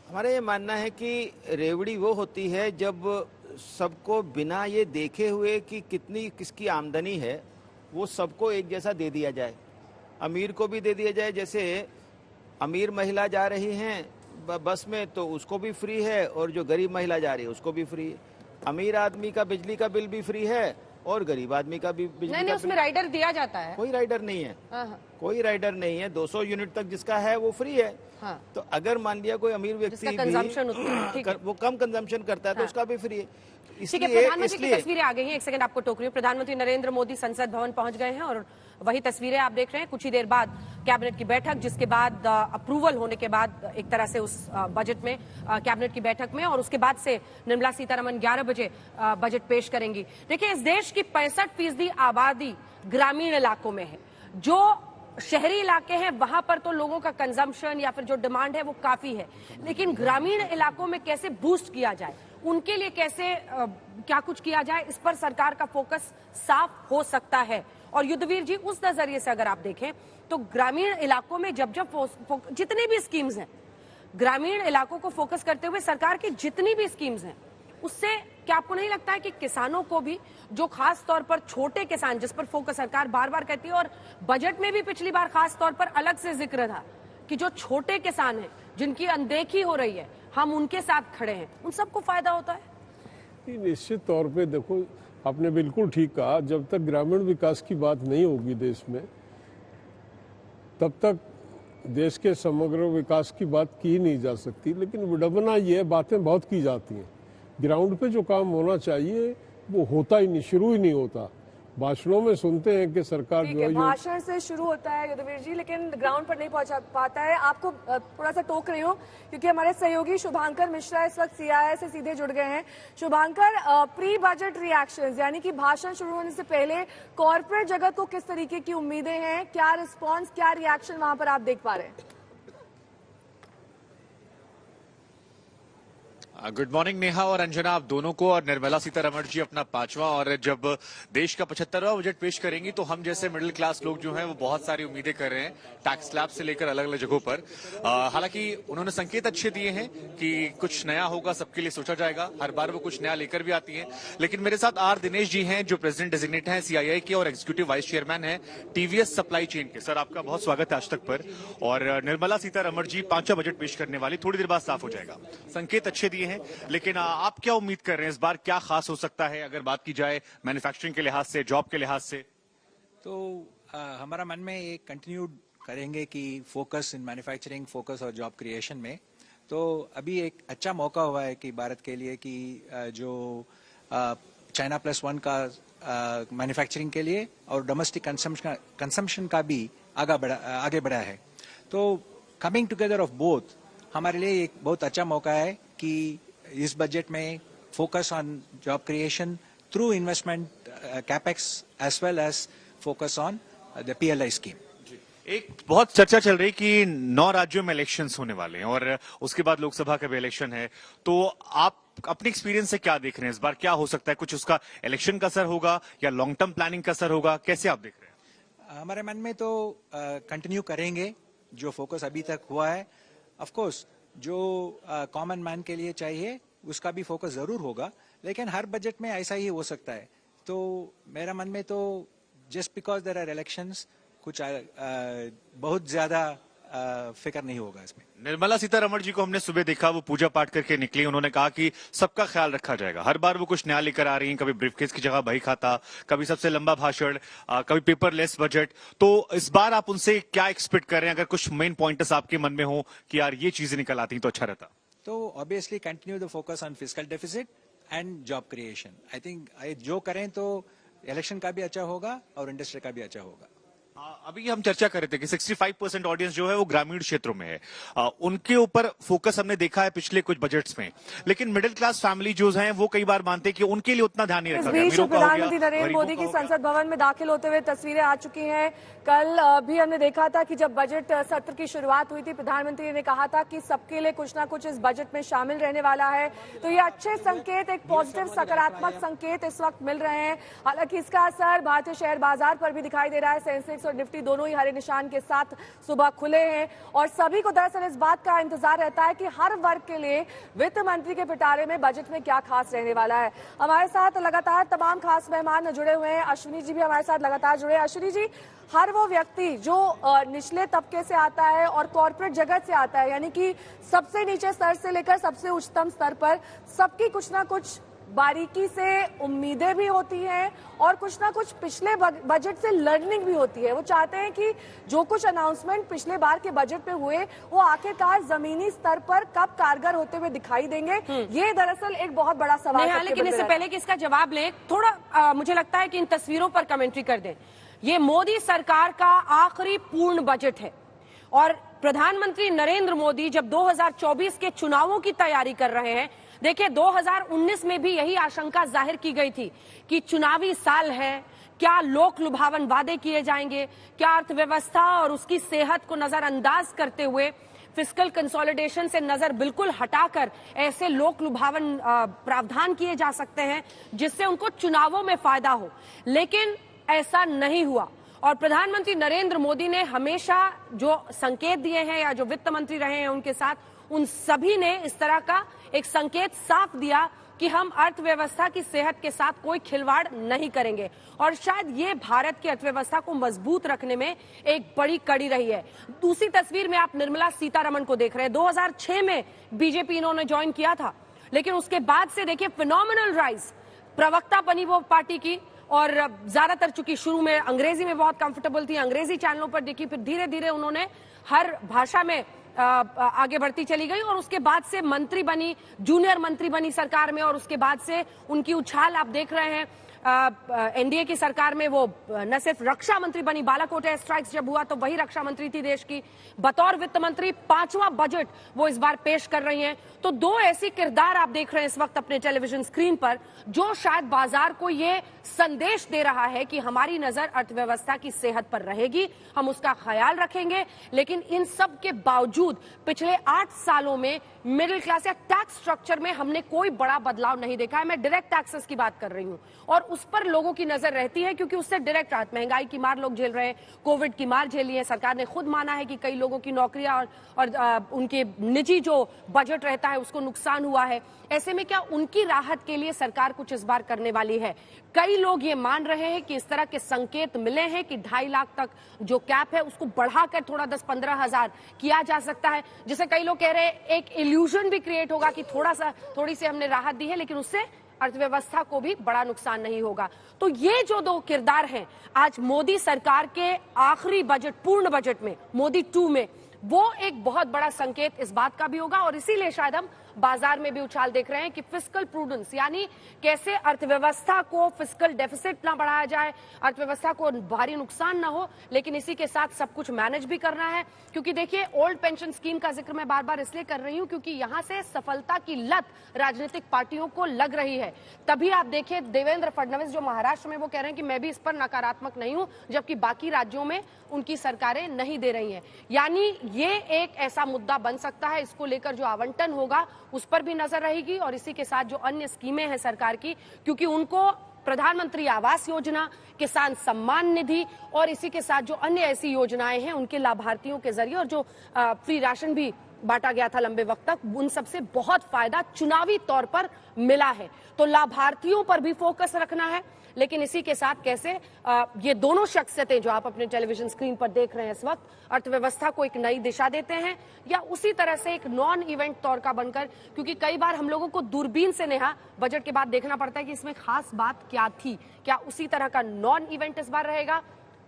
हमारा ये मानना है कि रेवड़ी वो होती है जब सबको बिना ये देखे हुए कि कितनी किसकी आमदनी है वो सबको एक जैसा दे दिया जाए। अमीर को भी दे दिया जाए, जैसे अमीर महिला जा रही हैं बस में तो उसको भी फ्री है और जो गरीब महिला जा रही है उसको भी फ्री है। अमीर आदमी का बिजली का बिल भी फ्री है और गरीब आदमी का भी बिजली नहीं, का उसमें बिल। राइडर दिया जाता है। कोई राइडर नहीं है, कोई राइडर नहीं है। 200 यूनिट तक जिसका है वो फ्री है। हाँ। तो अगर मान लिया कोई अमीर व्यक्ति जिसका कंजम्पशन होता है, ठीक है। वो कम कंजम्पशन करता है तो उसका भी फ्री है। ठीक है, प्रधानमंत्री की तस्वीरें आ गई हैं। एक सेकंड आपको टोक रही हूं। प्रधानमंत्री नरेंद्र मोदी संसद भवन पहुंच गए हैं और वही तस्वीरें आप देख रहे हैं। कुछ ही देर बाद कैबिनेट की बैठक, जिसके बाद अप्रूवल होने के बाद एक तरह से उस बजट में कैबिनेट की बैठक में, और उसके बाद से निर्मला सीतारमण 11 बजे बजट पेश करेंगी। देखिए, इस देश की 65% आबादी ग्रामीण इलाकों में है। जो शहरी इलाके हैं वहां पर तो लोगों का कंजम्पशन या फिर जो डिमांड है वो काफी है, लेकिन ग्रामीण इलाकों में कैसे बूस्ट किया जाए, उनके लिए कैसे क्या कुछ किया जाए, इस पर सरकार का फोकस साफ हो सकता है। और युद्धवीर जी, उस नजरिए से अगर आप देखें तो ग्रामीण इलाकों में जब जितनी भी स्कीम्स हैं, ग्रामीण इलाकों को फोकस करते हुए सरकार की जितनी भी स्कीम्स हैं, उससे क्या आपको नहीं लगता है कि किसानों को भी, जो खास तौर पर छोटे किसान जिस पर फोकस सरकार बार बार कहती है, और बजट में भी पिछली बार खास तौर पर अलग से जिक्र था कि जो छोटे किसान हैं जिनकी अनदेखी हो रही है, हम उनके साथ खड़े हैं, उन सबको फायदा होता है? निश्चित तौर पे देखो, आपने बिल्कुल ठीक कहा। जब तक ग्रामीण विकास की बात नहीं होगी देश में, तब तक देश के समग्र विकास की बात की नहीं जा सकती। लेकिन विडंबना ये, बातें बहुत की जाती हैं, ग्राउंड पे जो काम होना चाहिए वो होता ही नहीं, शुरू ही नहीं होता। भाषणों में सुनते हैं कि सरकार जो है, भाषण से शुरू होता है युद्धवीर जी, लेकिन ग्राउंड पर नहीं पहुंचा पाता है। आपको थोड़ा सा टोक रही हूँ क्योंकि हमारे सहयोगी शुभांकर मिश्रा इस वक्त सीआईआई से सीधे जुड़ गए हैं। शुभांकर, प्री बजट रिएक्शंस, यानी कि भाषण शुरू होने से पहले कॉर्पोरेट जगत को किस तरीके की उम्मीदें हैं, क्या रिस्पॉन्स, क्या रिएक्शन वहां पर आप देख पा रहे हैं? गुड मॉर्निंग नेहा और अंजना, आप दोनों को, और निर्मला सीतारमण जी अपना 5वां, और जब देश का 75वां बजट पेश करेंगी तो हम जैसे मिडिल क्लास लोग जो हैं वो बहुत सारी उम्मीदें कर रहे हैं, टैक्स स्लैब से लेकर अलग अलग जगहों पर। हालांकि उन्होंने संकेत अच्छे दिए हैं कि कुछ नया होगा, सबके लिए सोचा जाएगा, हर बार वो कुछ नया लेकर भी आती हैं। लेकिन मेरे साथ आर दिनेश जी हैं, जो प्रेसिडेंट डेजिग्नेट हैं सीआईआई के और एग्जीक्यूटिव वाइस चेयरमैन हैं टीवीएस सप्लाई चेन के। सर, आपका बहुत स्वागत है आज तक पर। और निर्मला सीतारमण जी 5वां बजट पेश करने वाली, थोड़ी देर बाद साफ हो जाएगा, संकेत अच्छे दिए हैं। लेकिन आप क्या उम्मीद कर रहे हैं इस बार, क्या खास हो सकता है अगर बात की जाए मैन्युफैक्चरिंग के लिहाज से, जॉब के लिहाज से? तो हमारा मन में ये कंटिन्यू करेंगे कि फोकस इन मैन्युफैक्चरिंग, फोकस और जॉब क्रिएशन में। तो अभी एक अच्छा मौका हुआ है कि भारत के लिए कि जो चाइना +1 का मैन्युफैक्चरिंग के लिए और डोमेस्टिक कंजम्पशन का भी आगे बढ़ा है। तो कमिंग टुगेदर ऑफ बोथ हमारे लिए एक बहुत अच्छा मौका है कि इस बजट में focus on job creation through investment capex as well as focus on the PLI scheme. एक बहुत चर्चा चल रही कि 9 राज्यों में इलेक्शंस होने वाले हैं और उसके बाद लोकसभा का भी इलेक्शन है, तो आप अपने एक्सपीरियंस से क्या देख रहे हैं इस बार, क्या हो सकता है? कुछ उसका इलेक्शन का असर होगा या लॉन्ग टर्म प्लानिंग का असर होगा, कैसे आप देख रहे हैं? हमारे मन में तो कंटिन्यू करेंगे जो फोकस अभी तक हुआ है। ऑफ कोर्स जो कॉमन मैन के लिए चाहिए उसका भी फोकस जरूर होगा, लेकिन हर बजट में ऐसा ही हो सकता है। तो मेरा मन में तो just because there are elections कुछ बहुत ज्यादा फिक्र नहीं होगा इसमें। निर्मला सीतारमण जी को हमने सुबह देखा, वो पूजा पाठ करके निकली, उन्होंने कहा कि सबका ख्याल रखा जाएगा। हर बार वो कुछ नया लेकर आ रही हैं, कभी ब्रीफकेस की जगह बही खाता, कभी सबसे लंबा भाषण, कभी पेपरलेस बजट। तो इस बार आप उनसे क्या एक्सपेक्ट कर रहे हैं? अगर कुछ मेन पॉइंटर्स आपके मन में हो कि यार ये चीजें निकल आती तो अच्छा रहता। तो obviously continue the focus on fiscal deficit and job creation. I think जो करें तो इलेक्शन का भी अच्छा होगा और इंडस्ट्री का भी अच्छा होगा। अभी हम चर्चा कर रहे थे कि 65% ऑडियंस जो है वो ग्रामीण क्षेत्रों में है, उनके ऊपर फोकस हमने देखा है पिछले कुछ बजट्स में, लेकिन मिडिल क्लास फैमिली जो हैं वो कई बार मानते हैं कि उनके लिए उतना ध्यान नहीं रखा गया। इस बीच प्रधानमंत्री नरेंद्र मोदी की संसद भवन में दाखिल होते हुए तस्वीरें आ चुकी हैं। कल भी हमने देखा था कि जब बजट सत्र की शुरुआत हुई थी, प्रधानमंत्री ने कहा था कि सबके लिए कुछ ना कुछ इस बजट में शामिल रहने वाला है। तो ये अच्छे संकेत, एक पॉजिटिव सकारात्मक संकेत इस वक्त मिल रहे हैं। हालांकि इसका असर भारतीय शेयर बाजार पर भी दिखाई दे रहा है। सेंसेक्स और निफ्टी दोनों ही हरे निशान के साथ सुबह खुले हैं और सभी को दरअसल इस बात का इंतजार रहता है कि हर वर्ग के लिए वित्त मंत्री के पिटारे में बजट में क्या खास रहने वाला है। हमारे साथ लगातार तमाम खास मेहमान जुड़े हुए हैं। अश्विनी जी भी हमारे साथ लगातार जुड़े हैं। अश्विनी जी, हर वो व्यक्ति जो निचले तबके से आता है और कॉर्पोरेट जगत से आता है, यानी कि सबसे नीचे स्तर से लेकर सबसे उच्चतम स्तर पर, सबकी कुछ ना कुछ बारीकी से उम्मीदें भी होती हैं और कुछ ना कुछ पिछले बजट से लर्निंग भी होती है। वो चाहते हैं कि जो कुछ अनाउंसमेंट पिछले बार के बजट में हुए वो आखिरकार जमीनी स्तर पर कब कारगर होते हुए दिखाई देंगे। ये दरअसल एक बहुत बड़ा सवाल है। लेकिन इससे पहले कि इसका जवाब लें, थोड़ा मुझे लगता है कि इन तस्वीरों पर कमेंट्री कर दें। ये मोदी सरकार का आखिरी पूर्ण बजट है और प्रधानमंत्री नरेंद्र मोदी जब 2024 के चुनावों की तैयारी कर रहे हैं, देखिए 2019 में भी यही आशंका जाहिर की गई थी कि चुनावी साल है, क्या लोक लुभावन वादे किए जाएंगे, क्या अर्थव्यवस्था और उसकी सेहत को नजरअंदाज करते हुए फिस्कल कंसोलिडेशन से नजर बिल्कुल हटाकर ऐसे लोक लुभावन प्रावधान किए जा सकते हैं जिससे उनको चुनावों में फायदा हो। लेकिन ऐसा नहीं हुआ और प्रधानमंत्री नरेंद्र मोदी ने हमेशा जो संकेत दिए हैं या जो वित्त मंत्री रहे हैं उनके साथ, उन सभी ने इस तरह का एक संकेत साफ दिया कि हम अर्थव्यवस्था की सेहत के साथ कोई खिलवाड़ नहीं करेंगे और शायद ये भारत की अर्थव्यवस्था को मजबूत रखने में एक बड़ी कड़ी रही है। दूसरी तस्वीर में आप निर्मला सीतारमण को देख रहे हैं। 2006 में बीजेपी इन्होंने ज्वाइन किया था, लेकिन उसके बाद से देखिए फिनोमिनल राइज, प्रवक्ता बनी वो पार्टी की और ज्यादातर चूंकि शुरू में अंग्रेजी में बहुत कंफर्टेबल थी, अंग्रेजी चैनलों पर देखी, फिर धीरे धीरे उन्होंने हर भाषा में आगे बढ़ती चली गई और उसके बाद से मंत्री बनी, जूनियर मंत्री बनी सरकार में और उसके बाद से उनकी उछाल आप देख रहे हैं। एनडीए की सरकार में वो न सिर्फ रक्षा मंत्री बनी, बालाकोट एयर स्ट्राइक्स जब हुआ तो वही रक्षा मंत्री थी देश की। बतौर वित्त मंत्री 5वां बजट वो इस बार पेश कर रही हैं। तो दो ऐसी किरदार आप देख रहे हैं इस वक्त अपने टेलीविजन स्क्रीन पर जो शायद बाजार को ये संदेश दे रहा है कि हमारी नजर अर्थव्यवस्था की सेहत पर रहेगी, हम उसका ख्याल रखेंगे। लेकिन इन सब के बावजूद पिछले 8 सालों में मिडिल क्लास या टैक्स स्ट्रक्चर में हमने कोई बड़ा बदलाव नहीं देखा है। मैं डायरेक्ट टैक्सेस की बात कर रही हूं और उस पर लोगों की नजर रहती है क्योंकि उससे डायरेक्ट राहत, महंगाई की मार लोग झेल रहे हैं, कोविड की मार झेली है। सरकार ने खुद माना है कि कई लोगों की नौकरियां और उनके निजी जो बजट रहता है उसको नुकसान हुआ है। ऐसे में क्या उनकी राहत के लिए सरकार कुछ इस बार करने वाली है? कई लोग ये मान रहे हैं कि इस तरह के संकेत मिले हैं कि 2.5 लाख तक जो कैप है उसको बढ़ाकर थोड़ा 10-15 हजार किया जा सकता है, जिसे कई लोग कह रहे हैं एक इल्यूजन भी क्रिएट होगा कि थोड़ी सी हमने राहत दी है लेकिन उससे अर्थव्यवस्था को भी बड़ा नुकसान नहीं होगा। तो ये जो दो किरदार हैं आज मोदी सरकार के आखिरी बजट, पूर्ण बजट में, मोदी 2 में, वो एक बहुत बड़ा संकेत इस बात का भी होगा और इसीलिए शायद हम बाजार में भी उछाल देख रहे हैं कि फिस्कल प्रूडेंस, यानी कैसे अर्थव्यवस्था को फिस्कल डेफिसिट ना बढ़ाया जाए, अर्थव्यवस्था को भारी नुकसान ना हो, लेकिन इसी के साथ सब कुछ मैनेज भी करना है। क्योंकि देखिए ओल्ड पेंशन स्कीम का जिक्र मैं बार बार इसलिए कर रही हूं क्योंकि यहां से सफलता की लत राजनीतिक पार्टियों को लग रही है। तभी आप देखिए देवेंद्र फडणवीस जो महाराष्ट्र में, वो कह रहे हैं कि मैं भी इस पर नकारात्मक नहीं हूं, जबकि बाकी राज्यों में उनकी सरकारें नहीं दे रही हैं। यानी ये एक ऐसा मुद्दा बन सकता है, इसको लेकर जो आवंटन होगा उस पर भी नजर रहेगी और इसी के साथ जो अन्य स्कीमें हैं सरकार की, क्योंकि उनको प्रधानमंत्री आवास योजना, किसान सम्मान निधि और इसी के साथ जो अन्य ऐसी योजनाएं हैं उनके लाभार्थियों के जरिए और जो फ्री राशन भी बांटा गया था लंबे वक्त तक, उन सबसे बहुत फायदा चुनावी तौर पर मिला है। तो लाभार्थियों पर भी फोकस रखना है, लेकिन इसी के साथ कैसे ये दोनों शख्सियतें जो आप अपने टेलीविजन स्क्रीन पर देख रहे हैं इस वक्त, अर्थव्यवस्था को एक नई दिशा देते हैं या उसी तरह से एक नॉन इवेंट तौर का बनकर, क्योंकि कई बार हम लोगों को दूरबीन से नेहा बजट के बाद देखना पड़ता है कि इसमें खास बात क्या थी, क्या उसी तरह का नॉन इवेंट इस बार रहेगा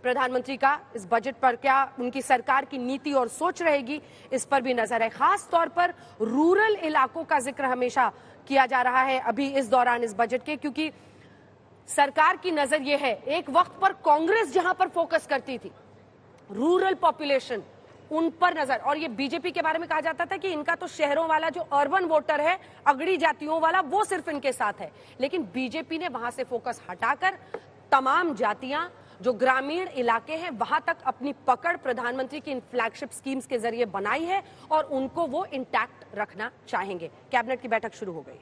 प्रधानमंत्री का इस बजट पर, क्या उनकी सरकार की नीति और सोच रहेगी, इस पर भी नजर है। खास तौर पर रूरल इलाकों का जिक्र हमेशा किया जा रहा है अभी इस दौरान इस बजट के, क्योंकि सरकार की नजर यह है, एक वक्त पर कांग्रेस जहां पर फोकस करती थी रूरल पॉपुलेशन, उन पर नजर, और ये बीजेपी के बारे में कहा जाता था कि इनका तो शहरों वाला जो अर्बन वोटर है, अगड़ी जातियों वाला, वो सिर्फ इनके साथ है, लेकिन बीजेपी ने वहां से फोकस हटाकर तमाम जातियां जो ग्रामीण इलाके हैं वहां तक अपनी पकड़ प्रधानमंत्री की इन फ्लैगशिप स्कीम्स के जरिए बनाई है और उनको वो इंटैक्ट रखना चाहेंगे। कैबिनेट की बैठक शुरू हो गई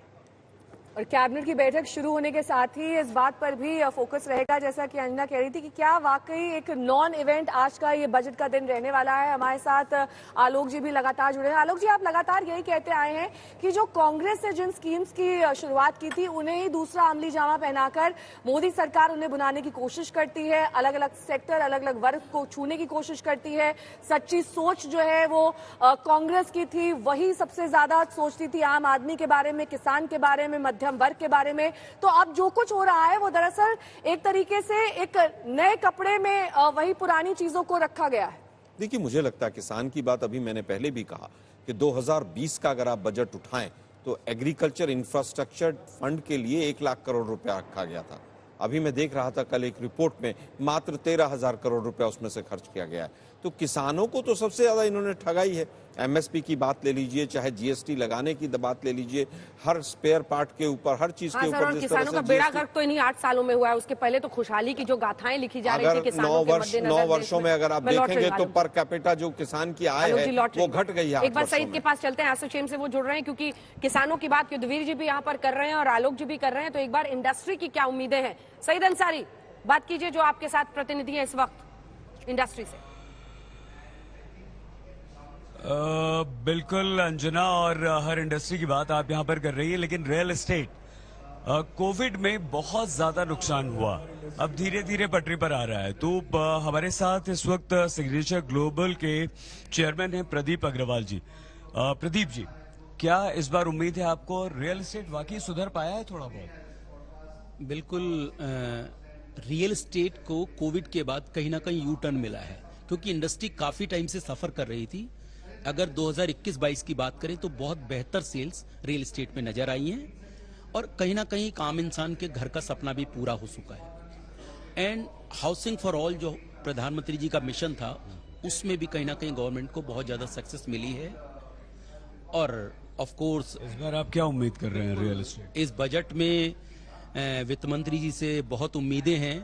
और कैबिनेट की बैठक शुरू होने के साथ ही इस बात पर भी फोकस रहेगा, जैसा कि अंजना कह रही थी, कि क्या वाकई एक नॉन इवेंट आज का ये बजट का दिन रहने वाला है। हमारे साथ आलोक जी भी लगातार जुड़े हैं। आलोक जी, आप लगातार यही कहते आए हैं कि जो कांग्रेस ने जिन स्कीम्स की शुरुआत की थी उन्हें ही दूसरा अमली जामा पहनाकर मोदी सरकार उन्हें बुनाने की कोशिश करती है, अलग अलग सेक्टर, अलग अलग वर्ग को छूने की कोशिश करती है। सच्ची सोच जो है वो कांग्रेस की थी, वही सबसे ज्यादा सोचती थी आम आदमी के बारे में, किसान के बारे में, मध्यम वर्ग के बारे में। तो अब जो कुछ हो रहा है वो दरअसल एक तरीके से एक नए कपड़े में वही पुरानी चीजों को रखा गया है। देखिए, मुझे लगता है किसान की बात अभी मैंने पहले भी कहा कि 2020 का अगर आप बजट उठाएं तो एग्रीकल्चर इंफ्रास्ट्रक्चर फंड के लिए 1 लाख करोड़ रुपया रखा गया था। अभी मैं देख रहा था कल एक रिपोर्ट में मात्र 13,000 करोड़ रुपया उसमें से खर्च किया गया है। तो किसानों को तो सबसे ज्यादा इन्होंने ठगाई है। एमएसपी की बात ले लीजिए, चाहे जीएसटी लगाने की बात ले लीजिए, हर स्पेयर पार्ट के ऊपर, हर चीज के ऊपर जिस तरह किसानों का बेड़ा गर्क तो इन्हीं 8 सालों में हुआ है। उसके पहले तो खुशहाली की जो गाथाएं लिखी जा रही थी किसानों के मद्देनजर, 9 वर्षों में अगर आप देखेंगे तो पर कैपिटा जो किसान की आय है वो घट गई है। एक बार सईद के पास चलते हैं, एसोचैम से वो जुड़ रहे हैं क्योंकि किसानों की बात युद्धवीर जी भी यहाँ पर कर रहे हैं और आलोक जी भी कर रहे हैं। तो एक बार इंडस्ट्री की क्या उम्मीदें हैं, सईद अंसारी बात कीजिए जो आपके साथ प्रतिनिधि है इस वक्त इंडस्ट्री से। बिल्कुल अंजना, और हर इंडस्ट्री की बात आप यहाँ पर कर रही है, लेकिन रियल एस्टेट कोविड में बहुत ज्यादा नुकसान हुआ, अब धीरे धीरे पटरी पर आ रहा है। तो हमारे साथ इस वक्त सिग्नेचर ग्लोबल के चेयरमैन हैं प्रदीप अग्रवाल जी। प्रदीप जी, क्या इस बार उम्मीद है आपको रियल एस्टेट वाकई सुधर पाया है थोड़ा बहुत? बिल्कुल, रियल एस्टेट को कोविड के बाद कहीं ना कहीं यू टर्न मिला है, क्योंकि इंडस्ट्री काफी टाइम से सफर कर रही थी। अगर 2021-22 की बात करें तो बहुत बेहतर सेल्स रियल एस्टेट में नजर आई हैं और कहीं ना कहीं एक आम इंसान के घर का सपना भी पूरा हो चुका है। एंड हाउसिंग फॉर ऑल जो प्रधानमंत्री जी का मिशन था उसमें भी कहीं ना कहीं गवर्नमेंट को बहुत ज्यादा सक्सेस मिली है। और ऑफ कोर्स इस बार आप क्या उम्मीद कर रहे हैं रियल एस्टेट? इस बजट में वित्त मंत्री जी से बहुत उम्मीदें हैं।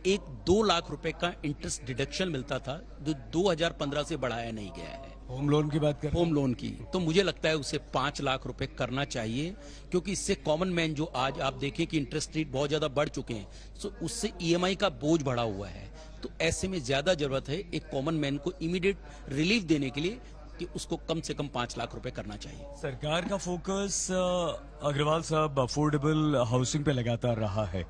एक 2 लाख रुपए का इंटरेस्ट डिडक्शन मिलता था जो 2015 से बढ़ाया नहीं गया है। होम लोन की बात करें, होम लोन की तो मुझे लगता है उसे 5 लाख रुपए करना चाहिए, क्योंकि इससे कॉमन मैन जो आज आप देखें कि इंटरेस्ट रेट बहुत ज्यादा बढ़ चुके हैं, तो उससे ईएमआई का बोझ बढ़ा हुआ है। तो ऐसे में ज्यादा जरूरत है एक कॉमन मैन को इमीडिएट रिलीफ देने के लिए कि उसको कम से कम 5 लाख रुपए करना चाहिए। सरकार का फोकस अग्रवाल साहब अफोर्डेबल हाउसिंग पे लगातार रहा है।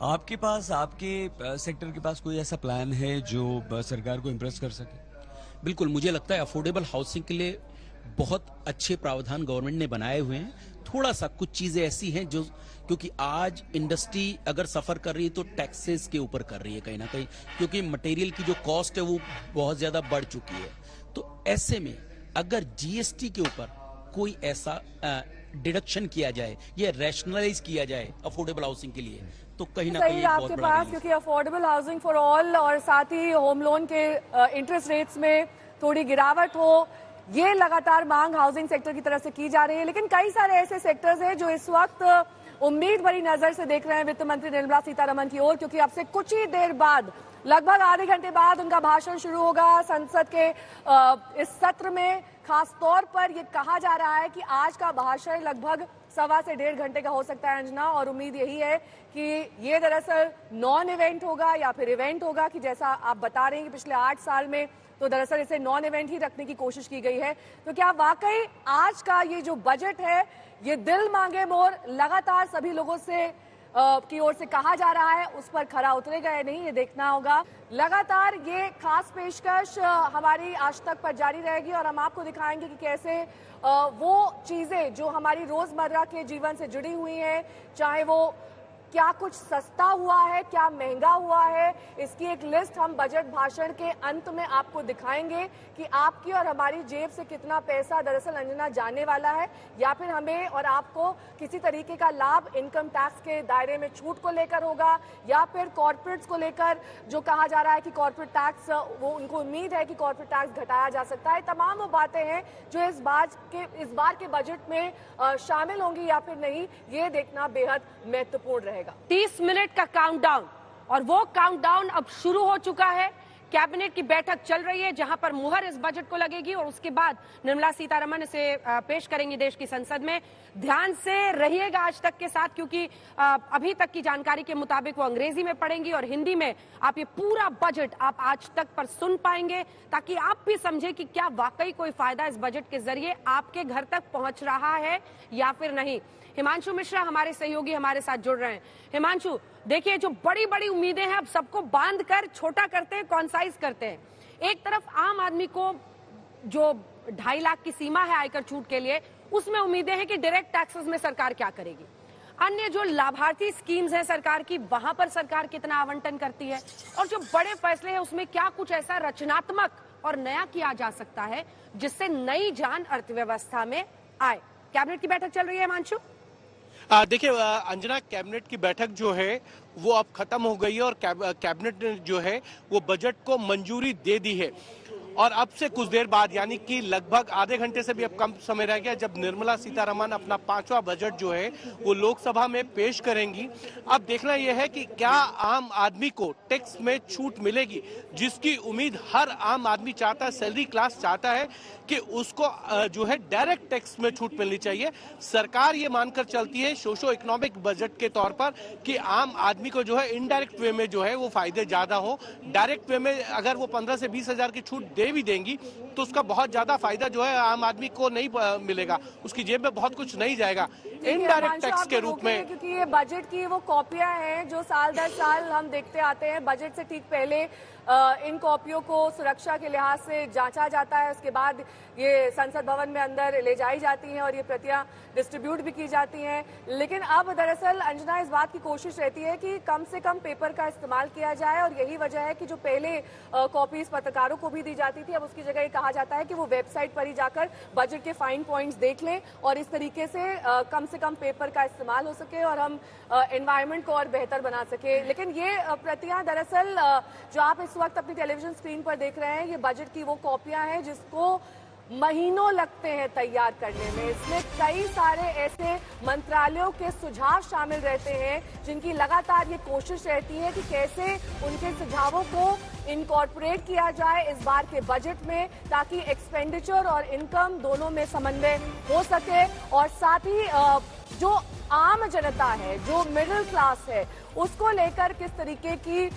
आपके पास, आपके सेक्टर के पास कोई ऐसा प्लान है जो सरकार को इम्प्रेस कर सके? बिल्कुल, मुझे लगता है अफोर्डेबल हाउसिंग के लिए बहुत अच्छे प्रावधान गवर्नमेंट ने बनाए हुए हैं। थोड़ा सा कुछ चीजें ऐसी हैं जो, क्योंकि आज इंडस्ट्री अगर सफर कर रही है तो टैक्सेस के ऊपर कर रही है कहीं ना कहीं, क्योंकि मटेरियल की जो कॉस्ट है वो बहुत ज्यादा बढ़ चुकी है। तो ऐसे में अगर जीएसटी के ऊपर कोई ऐसा डिडक्शन किया जाए या रैशनलाइज किया जाए अफोर्डेबल हाउसिंग के लिए, तो कहीं ना कहीं आपके पास, क्योंकि अफोर्डेबल हाउसिंग फॉर ऑल और साथ ही होम लोन के इंटरेस्ट रेट्स में थोड़ी गिरावट हो, ये लगातार मांग हाउसिंग सेक्टर की तरफ से की जा रही है। लेकिन कई सारे ऐसे सेक्टर्स हैं जो इस वक्त उम्मीद भरी नजर से देख रहे हैं वित्त मंत्री निर्मला सीतारमण की ओर, क्योंकि अब से कुछ ही देर बाद, लगभग आधे घंटे बाद उनका भाषण शुरू होगा संसद के इस सत्र में। खास तौर पर ये कहा जा रहा है कि आज का भाषण लगभग 1.25 से 1.5 घंटे का हो सकता है अंजना, और उम्मीद यही है कि ये दरअसल नॉन इवेंट होगा या फिर इवेंट होगा, कि जैसा आप बता रहे हैं कि पिछले 8 साल में तो दरअसल इसे नॉन इवेंट ही रखने की कोशिश की गई है। तो क्या वाकई आज का ये जो बजट है ये दिल मांगे मोर लगातार सभी लोगों से की ओर से कहा जा रहा है, उस पर खरा उतरेगा या नहीं, ये देखना होगा। लगातार ये खास पेशकश हमारी आज तक पर जारी रहेगी और हम आपको दिखाएंगे कि कैसे वो चीजें जो हमारी रोजमर्रा के जीवन से जुड़ी हुई हैं, चाहे वो क्या कुछ सस्ता हुआ है, क्या महंगा हुआ है, इसकी एक लिस्ट हम बजट भाषण के अंत में आपको दिखाएंगे कि आपकी और हमारी जेब से कितना पैसा दरअसल अंजना जाने वाला है, या फिर हमें और आपको किसी तरीके का लाभ इनकम टैक्स के दायरे में छूट को लेकर होगा, या फिर कॉर्पोरेट्स को लेकर जो कहा जा रहा है कि कॉर्पोरेट टैक्स, वो उनको उम्मीद है कि कॉर्पोरेट टैक्स घटाया जा सकता है। तमाम वो बातें हैं जो इस बार के बजट में शामिल होंगी या फिर नहीं, ये देखना बेहद महत्वपूर्ण रहेगा। 30 मिनट का काउंटडाउन, और वो काउंटडाउन अब शुरू हो चुका है। कैबिनेट की बैठक चल रही है जहां पर मुहर इस बजट को लगेगी और उसके बाद निर्मला सीतारमण इसे पेश करेंगी देश की संसद में। ध्यान से रहिएगा आज तक के साथ, क्योंकि अभी तक की जानकारी के मुताबिक वो अंग्रेजी में पढ़ेंगी और हिंदी में आप ये पूरा बजट आप आज तक पर सुन पाएंगे, ताकि आप भी समझे कि क्या वाकई कोई फायदा इस बजट के जरिए आपके घर तक पहुंच रहा है या फिर नहीं। हिमांशु मिश्रा हमारे सहयोगी हमारे साथ जुड़ रहे हैं। हिमांशु, देखिए जो बड़ी बड़ी उम्मीदें हैं अब सबको बांध कर छोटा करते हैं, कॉन्साइज करते हैं। एक तरफ आम आदमी को जो 2.5 लाख की सीमा है आयकर छूट के लिए, उसमें उम्मीदें हैं कि डायरेक्ट टैक्सेस में सरकार क्या करेगी। अन्य जो लाभार्थी स्कीम्स हैं सरकार की, वहां पर सरकार कितना आवंटन करती है, और जो बड़े फैसले हैं उसमें क्या कुछ ऐसा रचनात्मक और नया किया जा सकता है जिससे नई जान अर्थव्यवस्था में आए। कैबिनेट की बैठक चल रही है हिमांशु। देखिए अंजना, कैबिनेट की बैठक जो है वो अब खत्म हो गई है और कैबिनेट ने जो है वो बजट को मंजूरी दे दी है। और अब से कुछ देर बाद, यानी कि लगभग आधे घंटे से भी अब कम समय रह गया, जब निर्मला सीतारमण अपना 5वां बजट जो है वो लोकसभा में पेश करेंगी। अब देखना यह है कि क्या आम आदमी को टैक्स में छूट मिलेगी, जिसकी उम्मीद हर आम आदमी चाहता है, सैलरी क्लास चाहता है कि उसको जो है डायरेक्ट टैक्स में छूट मिलनी चाहिए। सरकार ये मानकर चलती है सोशो इकोनॉमिक बजट के तौर पर कि आम आदमी को जो है इनडायरेक्ट वे में जो है वो फायदे ज्यादा हो। डायरेक्ट वे में अगर वो 15 से 20 हजार की छूट दे भी देंगी तो उसका बहुत ज्यादा फायदा जो है आम आदमी को नहीं मिलेगा, उसकी जेब में बहुत कुछ नहीं जाएगा इनडायरेक्ट टैक्स के रूप में। क्योंकि ये बजट की वो कॉपियां हैं जो साल दर साल हम देखते आते हैं। बजट से ठीक पहले इन कॉपियों को सुरक्षा के लिहाज से जांचा जाता है, उसके बाद ये संसद भवन में अंदर ले जाई जाती हैं और ये प्रतियां डिस्ट्रीब्यूट भी की जाती हैं। लेकिन अब दरअसल अंजना इस बात की कोशिश रहती है कि कम से कम पेपर का इस्तेमाल किया जाए, और यही वजह है कि जो पहले कॉपीज पत्रकारों को भी दी जाती थी, अब उसकी जगह ये कहा जाता है कि वो वेबसाइट पर ही जाकर बजट के फाइन पॉइंट्स देख लें, और इस तरीके से कम पेपर का इस्तेमाल हो सके और हम एनवायरनमेंट को और बेहतर बना सके। लेकिन ये प्रतियां दरअसल जो आप इस वक्त अपनी टेलीविजन स्क्रीन पर देख रहे हैं, ये बजट की वो कॉपियां हैं जिसको महीनों लगते हैं तैयार करने में। इसमें कई सारे ऐसे मंत्रालयों के सुझाव शामिल रहते हैं जिनकी लगातार ये कोशिश रहती है कि कैसे उनके सुझावों को इनकॉर्पोरेट किया जाए इस बार के बजट में, ताकि एक्सपेंडिचर और इनकम दोनों में समन्वय हो सके, और साथ ही जो आम जनता है, जो मिडिल क्लास है, उसको लेकर किस तरीके की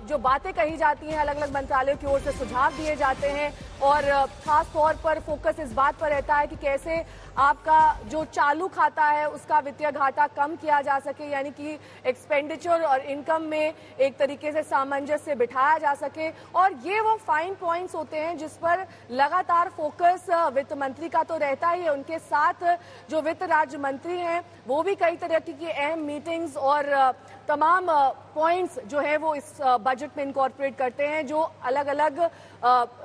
जो बातें कही जाती हैं, अलग अलग मंत्रालयों की ओर से सुझाव दिए जाते हैं, और खास तौर पर फोकस इस बात पर रहता है कि कैसे आपका जो चालू खाता है उसका वित्तीय घाटा कम किया जा सके, यानी कि एक्सपेंडिचर और इनकम में एक तरीके से सामंजस्य बिठाया जा सके। और ये वो फाइन पॉइंट्स होते हैं जिस पर लगातार फोकस वित्त मंत्री का तो रहता ही है, उनके साथ जो वित्त राज्य मंत्री हैं वो भी कई तरह की अहम मीटिंग्स और तमाम पॉइंट्स जो है वो इस बजट में इनकॉर्पोरेट करते हैं, जो अलग अलग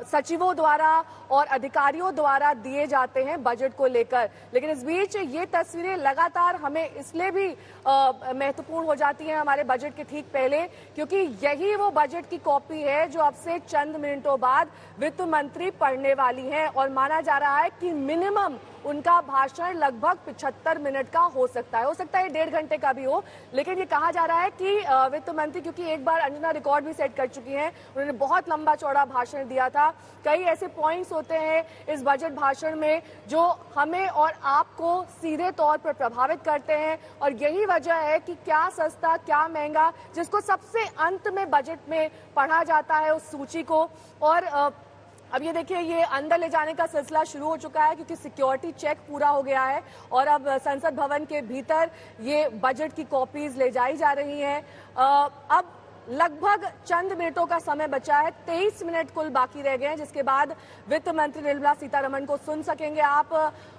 सचिवों द्वारा और अधिकारियों द्वारा दिए जाते हैं बजट को लेकर। लेकिन इस बीच ये तस्वीरें लगातार हमें इसलिए भी महत्वपूर्ण हो जाती हैं हमारे बजट के ठीक पहले, क्योंकि यही वो बजट की कॉपी है जो अब से चंद मिनटों बाद वित्त मंत्री पढ़ने वाली हैं, और माना जा रहा है कि मिनिमम उनका भाषण लगभग 75 मिनट का हो सकता है 1.5 घंटे का भी हो, लेकिन ये कहा जा रहा है कि वित्त मंत्री, क्योंकि एक बार अंजना रिकॉर्ड भी सेट कर चुकी हैं, उन्होंने बहुत लंबा चौड़ा भाषण दिया था। कई ऐसे पॉइंट्स होते हैं इस बजट भाषण में जो हमें और आपको सीधे तौर पर प्रभावित करते हैं, और यही वजह है कि क्या सस्ता क्या महंगा, जिसको सबसे अंत में बजट में पढ़ा जाता है उस सूची को। और अब ये देखिए, ये अंदर ले जाने का सिलसिला शुरू हो चुका है क्योंकि सिक्योरिटी चेक पूरा हो गया है और अब संसद भवन के भीतर ये बजट की कॉपीज ले जाई जा रही हैं। अब लगभग चंद मिनटों का समय बचा है, 23 मिनट कुल बाकी रह गए हैं, जिसके बाद वित्त मंत्री निर्मला सीतारमण को सुन सकेंगे आप।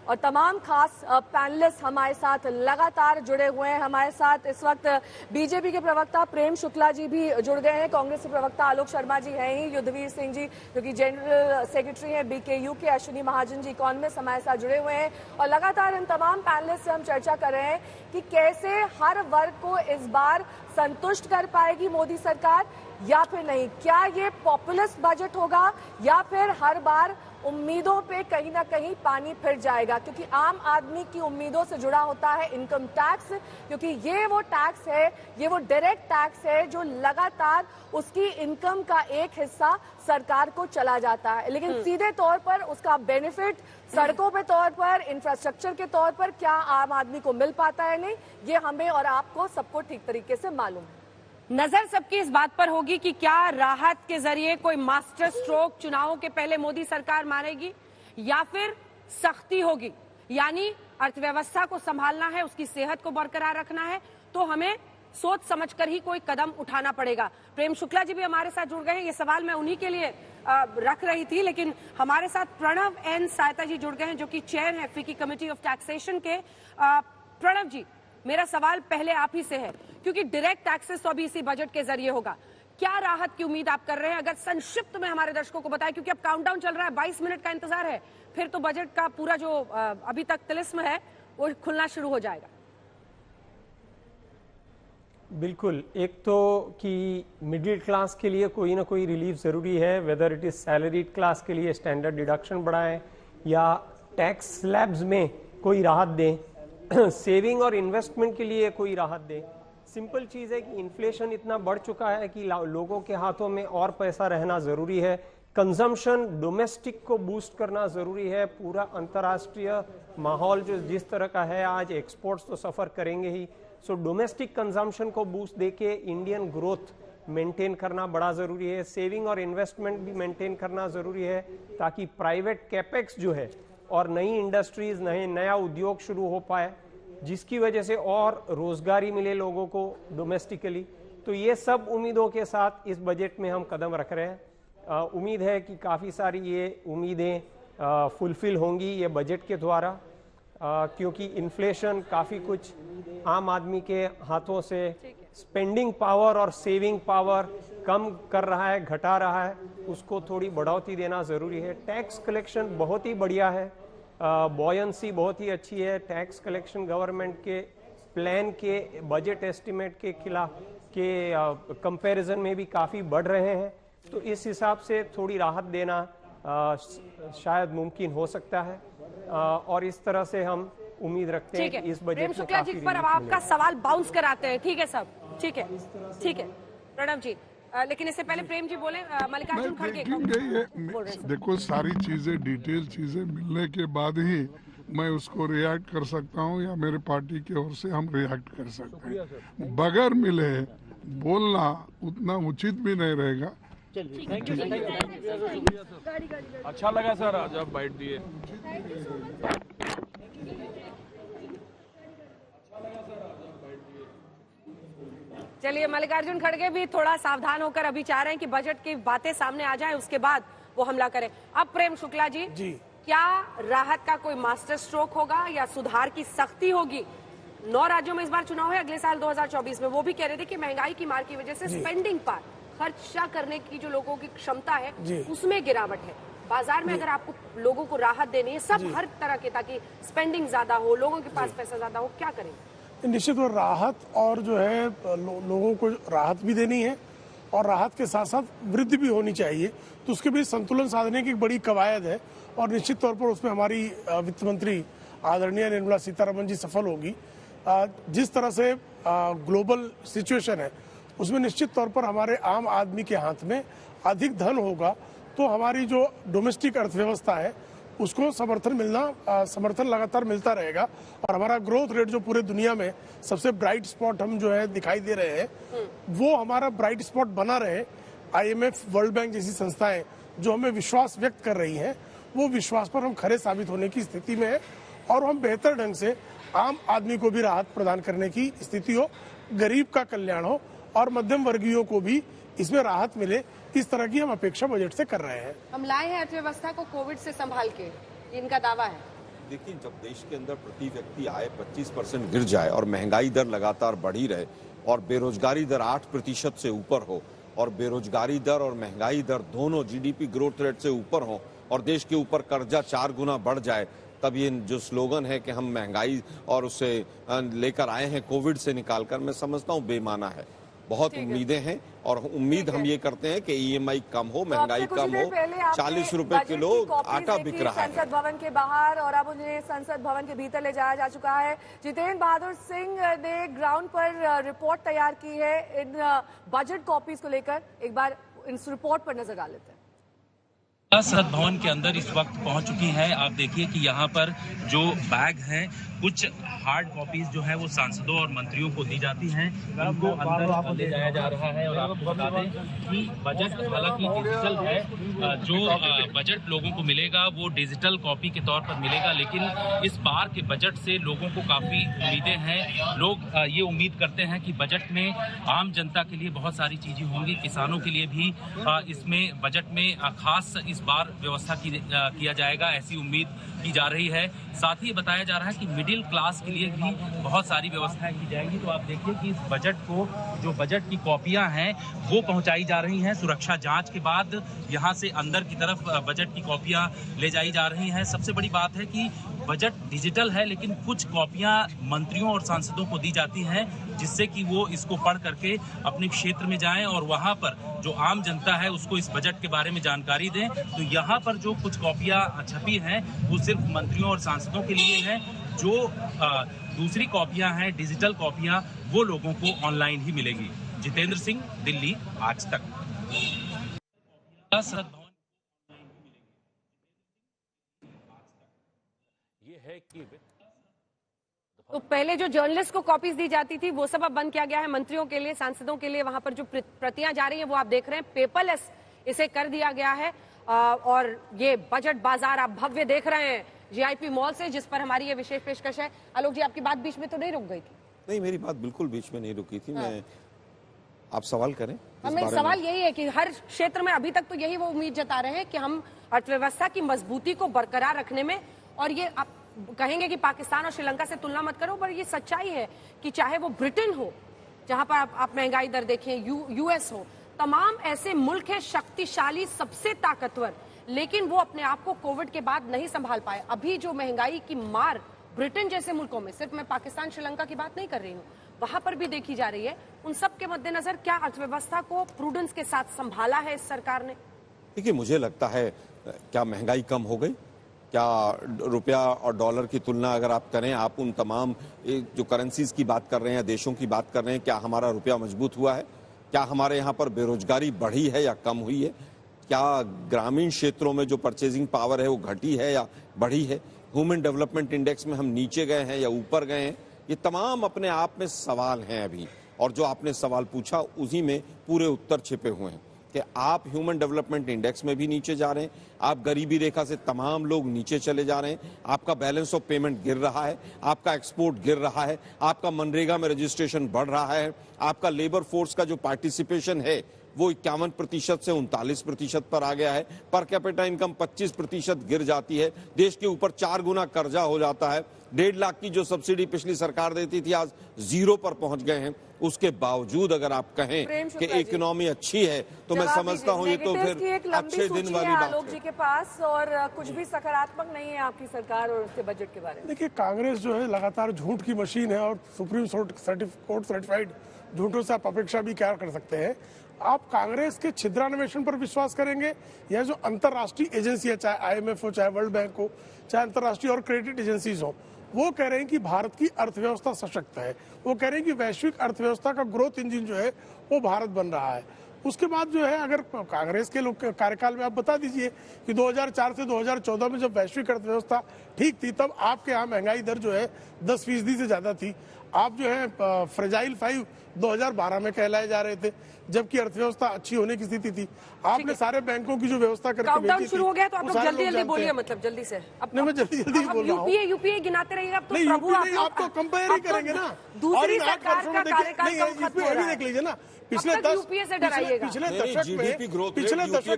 और तमाम खास पैनलिस्ट हमारे साथ लगातार जुड़े हुए हैं। हमारे साथ इस वक्त बीजेपी के प्रवक्ता प्रेम शुक्ला जी भी जुड़ गए हैं, कांग्रेस के प्रवक्ता आलोक शर्मा जी हैं ही, युद्धवीर सिंह जी जो कि जनरल सेक्रेटरी हैं बीकेयू के, अश्विनी महाजन जी इकोनॉमिस्ट हमारे साथ जुड़े हुए हैं। और लगातार इन तमाम पैनलिस्ट से हम चर्चा कर रहे हैं कि कैसे हर वर्ग को इस बार संतुष्ट कर पाएगी मोदी सरकार या फिर नहीं। क्या ये पॉपुलिस्ट बजट होगा या फिर हर बार उम्मीदों पे कहीं ना कहीं पानी फिर जाएगा, क्योंकि आम आदमी की उम्मीदों से जुड़ा होता है इनकम टैक्स, क्योंकि ये वो टैक्स है, ये वो डायरेक्ट टैक्स है जो लगातार उसकी इनकम का एक हिस्सा सरकार को चला जाता है, लेकिन सीधे तौर पर उसका बेनिफिट सड़कों पे तौर पर, इंफ्रास्ट्रक्चर के तौर पर क्या आम आदमी को मिल पाता है नहीं, ये हमें और आपको सबको ठीक तरीके से मालूम है। नजर सबकी इस बात पर होगी कि क्या राहत के जरिए कोई मास्टर स्ट्रोक चुनावों के पहले मोदी सरकार मारेगी या फिर सख्ती होगी, यानी अर्थव्यवस्था को संभालना है, उसकी सेहत को बरकरार रखना है, तो हमें सोच समझकर ही कोई कदम उठाना पड़ेगा। प्रेम शुक्ला जी भी हमारे साथ जुड़ गए हैं, ये सवाल मैं उन्हीं के लिए रख रही थी, लेकिन हमारे साथ प्रणव एन सायता जी जुड़ गए हैं जो कि चेयर है फिक्की कमेटी ऑफ टैक्सेशन के। प्रणव जी, मेरा सवाल पहले आप ही से है, क्योंकि डायरेक्ट टैक्सेस तो अभी इसी बजट के जरिए होगा, क्या राहत की उम्मीद आप कर रहे हैं? अगर संक्षिप्त में हमारे दर्शकों को बताएं, क्योंकि अब काउंटडाउन चल रहा है, 22 मिनट का इंतजार है, फिर तो बजट का पूरा जो अभी तक तिलिस्म है वो खुलना शुरू हो जाएगा। बिल्कुल, एक तो कि मिडिल क्लास के लिए कोई ना कोई रिलीफ ज़रूरी है, whether it is salaried class के लिए स्टैंडर्ड डिडक्शन बढ़ाएं या टैक्स स्लैब्स में कोई राहत दें, सेविंग और इन्वेस्टमेंट के लिए कोई राहत दें। सिंपल चीज़ है कि इन्फ्लेशन इतना बढ़ चुका है कि लोगों के हाथों में और पैसा रहना ज़रूरी है, कंजम्पशन डोमेस्टिक को बूस्ट करना ज़रूरी है। पूरा अंतर्राष्ट्रीय माहौल जो जिस तरह का है आज, एक्सपोर्ट्स तो सफ़र करेंगे ही, सो डोमेस्टिक कंजम्पशन को बूस्ट देके इंडियन ग्रोथ मेंटेन करना बड़ा ज़रूरी है। सेविंग और इन्वेस्टमेंट भी मेंटेन करना ज़रूरी है ताकि प्राइवेट कैपेक्स जो है और नई इंडस्ट्रीज, नया उद्योग शुरू हो पाए, जिसकी वजह से और रोजगारी मिले लोगों को डोमेस्टिकली। तो ये सब उम्मीदों के साथ इस बजट में हम कदम रख रहे हैं। उम्मीद है कि काफ़ी सारी ये उम्मीदें फुलफिल होंगी ये बजट के द्वारा, क्योंकि इन्फ्लेशन काफ़ी कुछ आम आदमी के हाथों से स्पेंडिंग पावर और सेविंग पावर कम कर रहा है, घटा रहा है, उसको थोड़ी बढ़ोतरी देना ज़रूरी है। टैक्स कलेक्शन बहुत ही बढ़िया है, बॉयंसी बहुत ही अच्छी है, टैक्स कलेक्शन गवर्नमेंट के प्लान के बजट एस्टिमेट के खिलाफ के कंपैरिजन में भी काफ़ी बढ़ रहे हैं, तो इस हिसाब से थोड़ी राहत देना शायद मुमकिन हो सकता है, और इस तरह से हम उम्मीद रखते हैं कि इस बजट में काफी पर अब आपका सवाल बाउंस कराते हैं, ठीक है सब, ठीक है, ठीक है प्रणव जी, लेकिन इससे पहले प्रेम जी बोले, मल्लिकार्जुन खड़गे। देखो, सारी चीजें डिटेल चीजें मिलने के बाद ही मैं उसको रिएक्ट कर सकता हूँ या मेरे पार्टी की ओर से हम रिएक्ट कर सकते हैं। बगैर मिले बोलना उतना उचित भी नहीं रहेगा। अच्छा लगा सर, आज आप बाइट दिए। चलिए, मल्लिकार्जुन खड़गे भी थोड़ा सावधान होकर अभी चाह रहे हैं कि बजट की बातें सामने आ जाएं, उसके बाद वो हमला करें। अब प्रेम शुक्ला जी, क्या राहत का कोई मास्टर स्ट्रोक होगा या सुधार की सख्ती होगी? 9 राज्यों में इस बार चुनाव है, अगले साल 2024 में। वो भी कह रहे थे कि महंगाई की मार की वजह से स्पेंडिंग पार, खर्चा करने की जो लोगों की क्षमता है उसमें गिरावट है। बाजार में अगर आपको लोगों को राहत देनी है, सब हर तरह के, ताकि स्पेंडिंग ज्यादा हो, लोगों के पास पैसा ज्यादा हो, क्या करें? निश्चित राहत और जो है लोगों को राहत भी देनी है और राहत के साथ साथ वृद्धि भी होनी चाहिए, तो उसके बीच संतुलन साधने की एक बड़ी कवायद है और निश्चित तौर पर उसमें हमारी वित्त मंत्री आदरणीय निर्मला सीतारमण जी सफल होगी। जिस तरह से ग्लोबल सिचुएशन है उसमें निश्चित तौर पर हमारे आम आदमी के हाथ में अधिक धन होगा तो हमारी जो डोमेस्टिक अर्थव्यवस्था है उसको समर्थन लगातार मिलता रहेगा और हमारा ग्रोथ रेट जो पूरे दुनिया में सबसे ब्राइट स्पॉट हम जो है दिखाई दे रहे हैं वो हमारा ब्राइट स्पॉट बना रहे। IMF, वर्ल्ड बैंक जैसी संस्थाएं जो हमें विश्वास व्यक्त कर रही हैं वो विश्वास पर हम खरे साबित होने की स्थिति में है और हम बेहतर ढंग से आम आदमी को भी राहत प्रदान करने की स्थिति हो, गरीब का कल्याण हो और मध्यम वर्गीयों को भी इसमें राहत मिले, इस तरह की हम अपेक्षा बजट से कर रहे हैं। हम लाए हैं अर्थव्यवस्था को कोविड से संभाल के, इनका दावा है। देखिए, जब देश के अंदर प्रति व्यक्ति आय 25% गिर जाए और महंगाई दर लगातार बढ़ी रहे और बेरोजगारी दर 8% से ऊपर हो और बेरोजगारी दर और महंगाई दर दोनों GDP ग्रोथ रेट से ऊपर हो और देश के ऊपर कर्जा 4 गुना बढ़ जाए, तब ये जो स्लोगन है कि हम महंगाई और उसे लेकर आए हैं कोविड से निकालकर, मैं समझता हूँ बेमाना है। बहुत उम्मीदें हैं और उम्मीद हम ये करते हैं कि EMI कम हो, महंगाई कम हो। 40 रुपए किलो आटा बिक रहा है संसद भवन के बाहर और अब उन्हें संसद भवन के भीतर ले जाया जा चुका है। जितेंद्र बहादुर सिंह ने ग्राउंड पर रिपोर्ट तैयार की है इन बजट कॉपीज को लेकर, एक बार इस रिपोर्ट पर नजर डाल लेते हैं। संसद भवन के अंदर इस वक्त पहुंच चुकी हैं। आप देखिए कि यहाँ पर जो बैग हैं, कुछ हार्ड कॉपीज जो है वो सांसदों और मंत्रियों को दी जाती हैं, उनको अंदर ले जाया जा रहा है। और आपको बता दें कि बजट हालांकि डिजिटल है, जो बजट लोगों को मिलेगा वो डिजिटल कॉपी के तौर पर मिलेगा, लेकिन इस बार के बजट से लोगों को काफी उम्मीदें हैं। लोग ये उम्मीद करते हैं कि बजट में आम जनता के लिए बहुत सारी चीजें होंगी, किसानों के लिए भी इसमें बजट में खास इस बार व्यवस्था किया जाएगा, ऐसी उम्मीद की जा रही है। साथ ही बताया जा रहा है कि मिडिल क्लास के लिए भी बहुत सारी व्यवस्थाएं की जाएंगी। तो आप देखिए कि इस बजट को, जो बजट की कॉपियां हैं वो पहुंचाई जा रही हैं। सुरक्षा जांच के बाद यहां से अंदर की तरफ बजट की कॉपियां ले जाई जा रही हैं। सबसे बड़ी बात है कि बजट डिजिटल है, लेकिन कुछ कॉपियां मंत्रियों और सांसदों को दी जाती हैं, जिससे कि वो इसको पढ़ करके अपने क्षेत्र में जाएं और वहां पर जो आम जनता है उसको इस बजट के बारे में जानकारी दें। तो यहाँ पर जो कुछ कॉपियां छपी हैं वो सिर्फ मंत्रियों और सांसदों के लिए हैं। जो दूसरी कॉपियां हैं, डिजिटल कॉपियां, वो लोगों को ऑनलाइन ही मिलेगी। जितेंद्र सिंह, दिल्ली, आज तक। तो पहले जो जर्नलिस्ट को कॉपीज दी जाती थी वो सब अब बंद किया गया है। मंत्रियों के लिए, सांसदों के लिए वहां पर जो प्रतियां जा रही हैं वो आप देख रहे हैं, पेपरलेस इसे कर दिया गया है। और ये बजट बाजार आप भव्य देख रहे हैं GIP मॉल से, जिस पर हमारी ये विशेष पेशकश है। आलोक जी, आपकी बात बीच में तो नहीं रुक गई थी? नहीं, मेरी बात बिल्कुल बीच में नहीं रुकी थी। मैं आप सवाल करें। हमें सवाल यही है कि हर क्षेत्र में अभी तक तो यही वो उम्मीद जता रहे हैं कि हम अर्थव्यवस्था की मजबूती को बरकरार रखने में, और ये आप कहेंगे कि पाकिस्तान और श्रीलंका से तुलना मत करो, पर ये सच्चाई है कि चाहे वो ब्रिटेन हो जहां पर आप महंगाई दर देखें, US हो, तमाम ऐसे मुल्क हैं शक्तिशाली, सबसे ताकतवर, लेकिन वो अपने आप को कोविड के बाद नहीं संभाल पाए। अभी जो महंगाई की मार ब्रिटेन जैसे मुल्कों में, सिर्फ मैं पाकिस्तान श्रीलंका की बात नहीं कर रही हूँ, वहां पर भी देखी जा रही है। उन सब के मद्देनजर क्या अर्थव्यवस्था को प्रूडेंस के साथ संभाला है इस सरकार ने? देखिए, मुझे लगता है क्या महंगाई कम हो गई? क्या रुपया और डॉलर की तुलना अगर आप करें, आप उन तमाम जो करेंसीज की बात कर रहे हैं, देशों की बात कर रहे हैं, क्या हमारा रुपया मजबूत हुआ है? क्या हमारे यहाँ पर बेरोजगारी बढ़ी है या कम हुई है? क्या ग्रामीण क्षेत्रों में जो परचेजिंग पावर है वो घटी है या बढ़ी है? ह्यूमन डेवलपमेंट इंडेक्स में हम नीचे गए हैं या ऊपर गए हैं? ये तमाम अपने आप में सवाल हैं अभी, और जो आपने सवाल पूछा उसी में पूरे उत्तर छिपे हुए हैं कि आप ह्यूमन डेवलपमेंट इंडेक्स में भी नीचे जा रहे हैं, आप गरीबी रेखा से तमाम लोग नीचे चले जा रहे हैं, आपका बैलेंस ऑफ पेमेंट गिर रहा है, आपका एक्सपोर्ट गिर रहा है, आपका मनरेगा में रजिस्ट्रेशन बढ़ रहा है, आपका लेबर फोर्स का जो पार्टिसिपेशन है वो 51% से 39% पर आ गया है, पर कैपिटा इनकम 25% गिर जाती है, देश के ऊपर 4 गुना कर्जा हो जाता है, 1.5 लाख की जो सब्सिडी पिछली सरकार देती थी आज 0 पर पहुंच गए हैं। उसके बावजूद अगर आप कहें कि इकोनॉमी अच्छी है तो मैं समझता हूं ये तो फिर अच्छे दिन वाली बात आलोक जी के पास, और कुछ भी सकारात्मक नहीं है आपकी सरकार और उसके बजट के बारे में। देखिए, कांग्रेस जो है लगातार झूठ की मशीन है और सुप्रीम कोर्ट सर्टिफाइड झूठों से आप अपेक्षा भी क्या कर सकते हैं। आप कांग्रेस के छिद्रान्वेषण पर विश्वास करेंगे या जो अंतर्राष्ट्रीय एजेंसी है, चाहे IMF हो, चाहे वर्ल्ड बैंक हो, चाहे अंतर्राष्ट्रीय और क्रेडिट एजेंसीज हो, वो कह रहे हैं कि भारत की अर्थव्यवस्था सशक्त है, वो कह रहे हैं कि वैश्विक अर्थव्यवस्था का ग्रोथ इंजन जो है वो भारत बन रहा है। उसके बाद जो है, अगर कांग्रेस के लोग कार्यकाल में आप बता दीजिए कि 2004 से 2014 में जब वैश्विक अर्थव्यवस्था ठीक थी, तब आपके यहाँ महंगाई दर जो है 10% से ज्यादा थी। आप जो है फ्रेजाइल 5 2012 में कहलाए जा रहे थे, जबकि अर्थव्यवस्था अच्छी होने की स्थिति थी। आपने सारे बैंकों की जो व्यवस्था करके काउंटडाउन शुरू हो गया, तो आप लोग जल्दी बोलिए, मतलब जल्दी से। नहीं, मैं जल्दी बोल रहा हूँ। यूपीए गिनाते रहिएगा, अब तो नहीं, प्रभु आप तो कंपेयर ही करेंगे ना। दूसरी सरकार का कार्यकाल कब खत्म हो रहा है? देख लीजिए ना, पिछले यूपीए से डराइएगा। पिछले दशक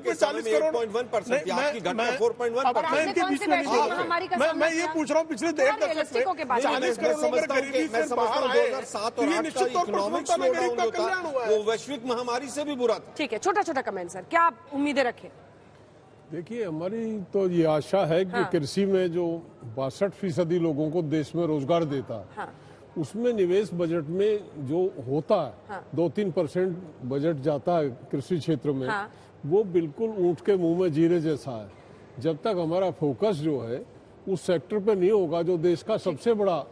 में 40 करोड़, 4.1%, आपकी घटना 4.1%। मैं ये पूछ रहा हूँ, पिछले 1.5 दशक में 40 करोड़ लोग गरीबी से बाहर आए, 2007 तो और ये 2008 निश्चित तौर पर इकोनॉमिक में गरीब का कल्याण हुआ है। वो वैश्विक महामारी से भी बुरा था। ठीक है, छोटा छोटा कमेंट सर, क्या आप उम्मीदें रखें? देखिए, हमारी तो ये आशा है कि कृषि में जो 62% लोगों को देश में रोजगार देता है, उसमें निवेश बजट में जो होता है 2-3% बजट जाता है कृषि क्षेत्र में, वो बिल्कुल ऊंट के मुंह में जीरे जैसा है। जब तक हमारा फोकस जो है उस सेक्टर पे नहीं होगा जो देश का सबसे बड़ा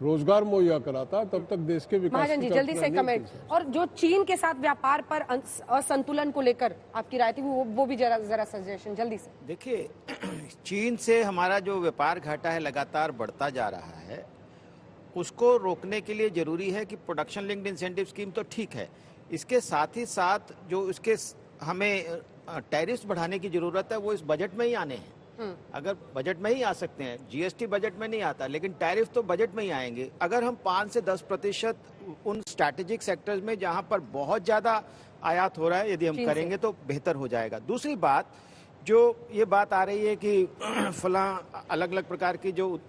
रोजगार मुहैया कराता, तब तक देश के विकास महाजन जी जल्दी से कमेंट। और जो चीन के साथ व्यापार पर असंतुलन को लेकर आपकी राय थी, वो भी जरा सजेशन जल्दी से। देखिए, चीन से हमारा जो व्यापार घाटा है लगातार बढ़ता जा रहा है, उसको रोकने के लिए जरूरी है कि प्रोडक्शन लिंक्ड इंसेंटिव स्कीम तो ठीक है, इसके साथ ही साथ जो इसके हमें टैरिफ्स बढ़ाने की जरूरत है वो इस बजट में ही आने हैं। अगर बजट में ही आ सकते हैं, जीएसटी बजट में नहीं आता, लेकिन टैरिफ तो बजट में ही आएंगे। अगर हम 5 से 10% उन स्ट्रैटेजिक सेक्टर्स में जहां पर बहुत ज्यादा आयात हो रहा है, यदि हम करेंगे तो बेहतर हो जाएगा। दूसरी बात, जो ये बात आ रही है कि फला अलग अलग प्रकार की जो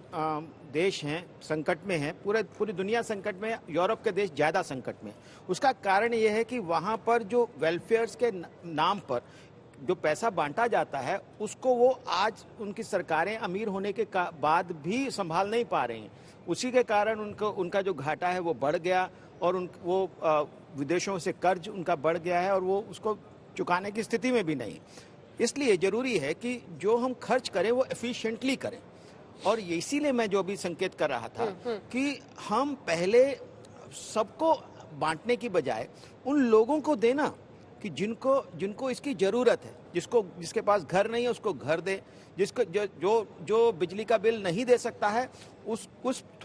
देश हैं संकट में हैं, पूरी दुनिया संकट में, यूरोप के देश ज्यादा संकट में, उसका कारण ये है कि वहां पर जो वेलफेयर्स के नाम पर जो पैसा बांटा जाता है, उसको वो आज उनकी सरकारें अमीर होने के बाद भी संभाल नहीं पा रही हैं। उसी के कारण उनका जो घाटा है वो बढ़ गया, और वो विदेशों से कर्ज उनका बढ़ गया है, और वो उसको चुकाने की स्थिति में भी नहीं। इसलिए जरूरी है कि जो हम खर्च करें वो एफिशिएंटली करें, और इसीलिए मैं जो भी संकेत कर रहा था कि हम पहले सबको बांटने की बजाय उन लोगों को देना कि जिनको इसकी जरूरत है, जिसके पास घर नहीं है उसको घर दे, जिसको जो बिजली का बिल नहीं दे सकता है उस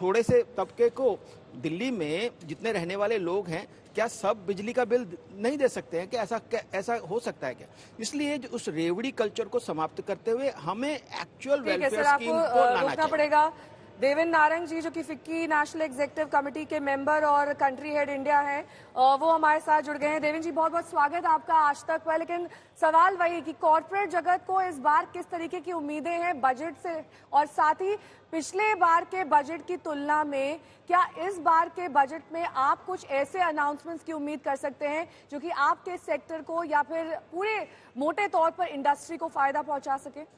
थोड़े से तबके को, दिल्ली में जितने रहने वाले लोग हैं, क्या सब बिजली का बिल नहीं दे सकते हैं? क्या ऐसा हो सकता है क्या? इसलिए उस रेवड़ी कल्चर को समाप्त करते हुए हमें एक्चुअल वेलफेयर स्कीम को लाना पड़ेगा। देवेंद्र नारंग जी, जो कि फिक्की नेशनल एग्जीक्यूटिव कमेटी के मेंबर और कंट्री हेड इंडिया हैं, वो हमारे साथ जुड़ गए हैं। देवेंद्र जी, बहुत बहुत स्वागत आपका आज तक पर। लेकिन सवाल वही कि कॉर्पोरेट जगत को इस बार किस तरीके की उम्मीदें हैं बजट से, और साथ ही पिछले बार के बजट की तुलना में क्या इस बार के बजट में आप कुछ ऐसे अनाउंसमेंट्स की उम्मीद कर सकते हैं जो कि आपके सेक्टर को या फिर पूरे मोटे तौर पर इंडस्ट्री को फायदा पहुंचा सके?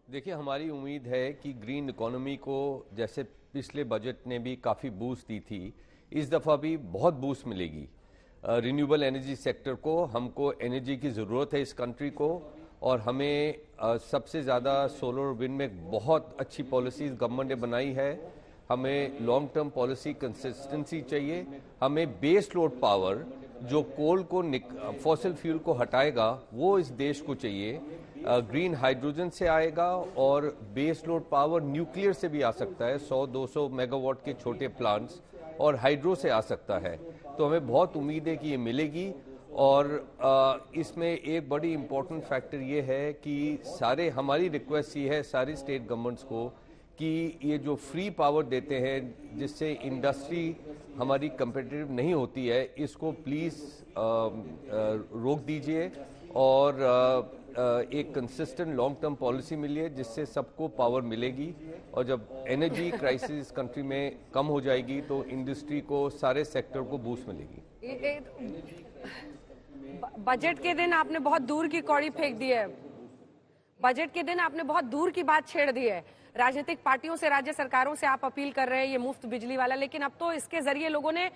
देखिए, हमारी उम्मीद है कि ग्रीन इकोनॉमी को, जैसे पिछले बजट ने भी काफ़ी बूस्ट दी थी, इस दफ़ा भी बहुत बूस्ट मिलेगी। रिन्यूएबल एनर्जी सेक्टर को, हमको एनर्जी की ज़रूरत है इस कंट्री को, और हमें सबसे ज़्यादा सोलर विंड में बहुत अच्छी पॉलिसीज़ गवर्नमेंट ने बनाई है। हमें लॉन्ग टर्म पॉलिसी कंसिस्टेंसी चाहिए। हमें बेस लोड पावर, जो कोल को, फॉसिल फ्यूल को हटाएगा, वो इस देश को चाहिए। ग्रीन हाइड्रोजन से आएगा, और बेस लोड पावर न्यूक्लियर से भी आ सकता है, 100-200 मेगावाट के छोटे प्लांट्स, और हाइड्रो से आ सकता है। तो हमें बहुत उम्मीद है कि ये मिलेगी। और इसमें एक बड़ी इम्पोर्टेंट फैक्टर ये है कि हमारी रिक्वेस्ट ये है सारी स्टेट गवर्नमेंट्स को कि ये जो फ्री पावर देते हैं, जिससे इंडस्ट्री हमारी कंपेटिटिव नहीं होती है, इसको प्लीज़ रोक दीजिए, और एक कंसिस्टेंट लॉन्ग टर्म पॉलिसी मिली, जिससे सबको पावर मिलेगी। और जब एनर्जी क्राइसिस कंट्री में कम हो जाएगी तो इंडस्ट्री को, सारे सेक्टर को बूस्ट मिलेगी। बजट के दिन आपने बहुत दूर की कौड़ी फेंक दी है, बजट के दिन आपने बहुत दूर की बात छेड़ दी है। राजनीतिक पार्टियों से, राज्य सरकारों से आप अपील कर रहे हैं ये मुफ्त बिजली वाला, लेकिन अब तो इसके जरिए लोगों ने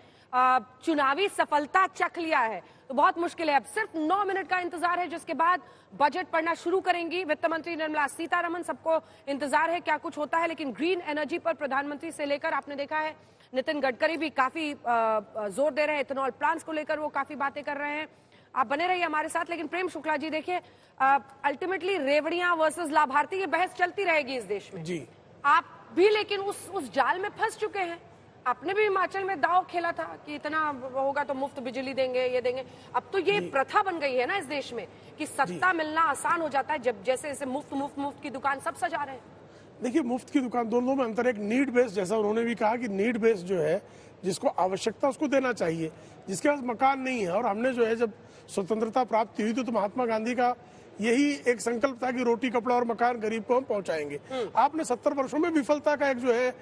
चुनावी सफलता चख लिया है, तो बहुत मुश्किल है। अब सिर्फ 9 मिनट का इंतजार है, जिसके बाद बजट पढ़ना शुरू करेंगी वित्त मंत्री निर्मला सीतारमण। सबको इंतजार है क्या कुछ होता है, लेकिन ग्रीन एनर्जी पर प्रधानमंत्री से लेकर आपने देखा है नितिन गडकरी भी काफी जोर दे रहे हैं, इथेनॉल प्लांट्स को लेकर वो काफी बातें कर रहे हैं। आप बने रहिए हमारे साथ। लेकिन प्रेम शुक्ला जी देखिए, अल्टीमेटली रेवड़ियां वर्सेस लाभार्थी, ये बहस चलती रहेगी इस देश में जी। आप भी लेकिन उस जाल में फंस चुके हैं। आपने भी हिमाचल में दांव खेला था कि इतना होगा तो मुफ्त बिजली देंगे, ये देंगे। अब तो ये प्रथा बन गई है ना इस देश में कि सत्ता मिलना आसान हो जाता है, जब जैसे जैसे मुफ्त मुफ्त मुफ्त की दुकान सब सजा रहे हैं। देखिए, मुफ्त की दुकान, दोनों में अंतर, एक नीड बेस्ड, जैसा उन्होंने भी कहा कि नीड बेस्ड जो है, जिसको आवश्यकता उसको देना चाहिए, जिसके पास मकान नहीं है। और हमने जो है, जब स्वतंत्रता प्राप्ति हुई तो महात्मा गांधी का यही एक संकल्प था कि रोटी, कपड़ा और मकान गरीब को हम पहुंचाएंगे। आपने 70 वर्षों में विफलता का एक जो है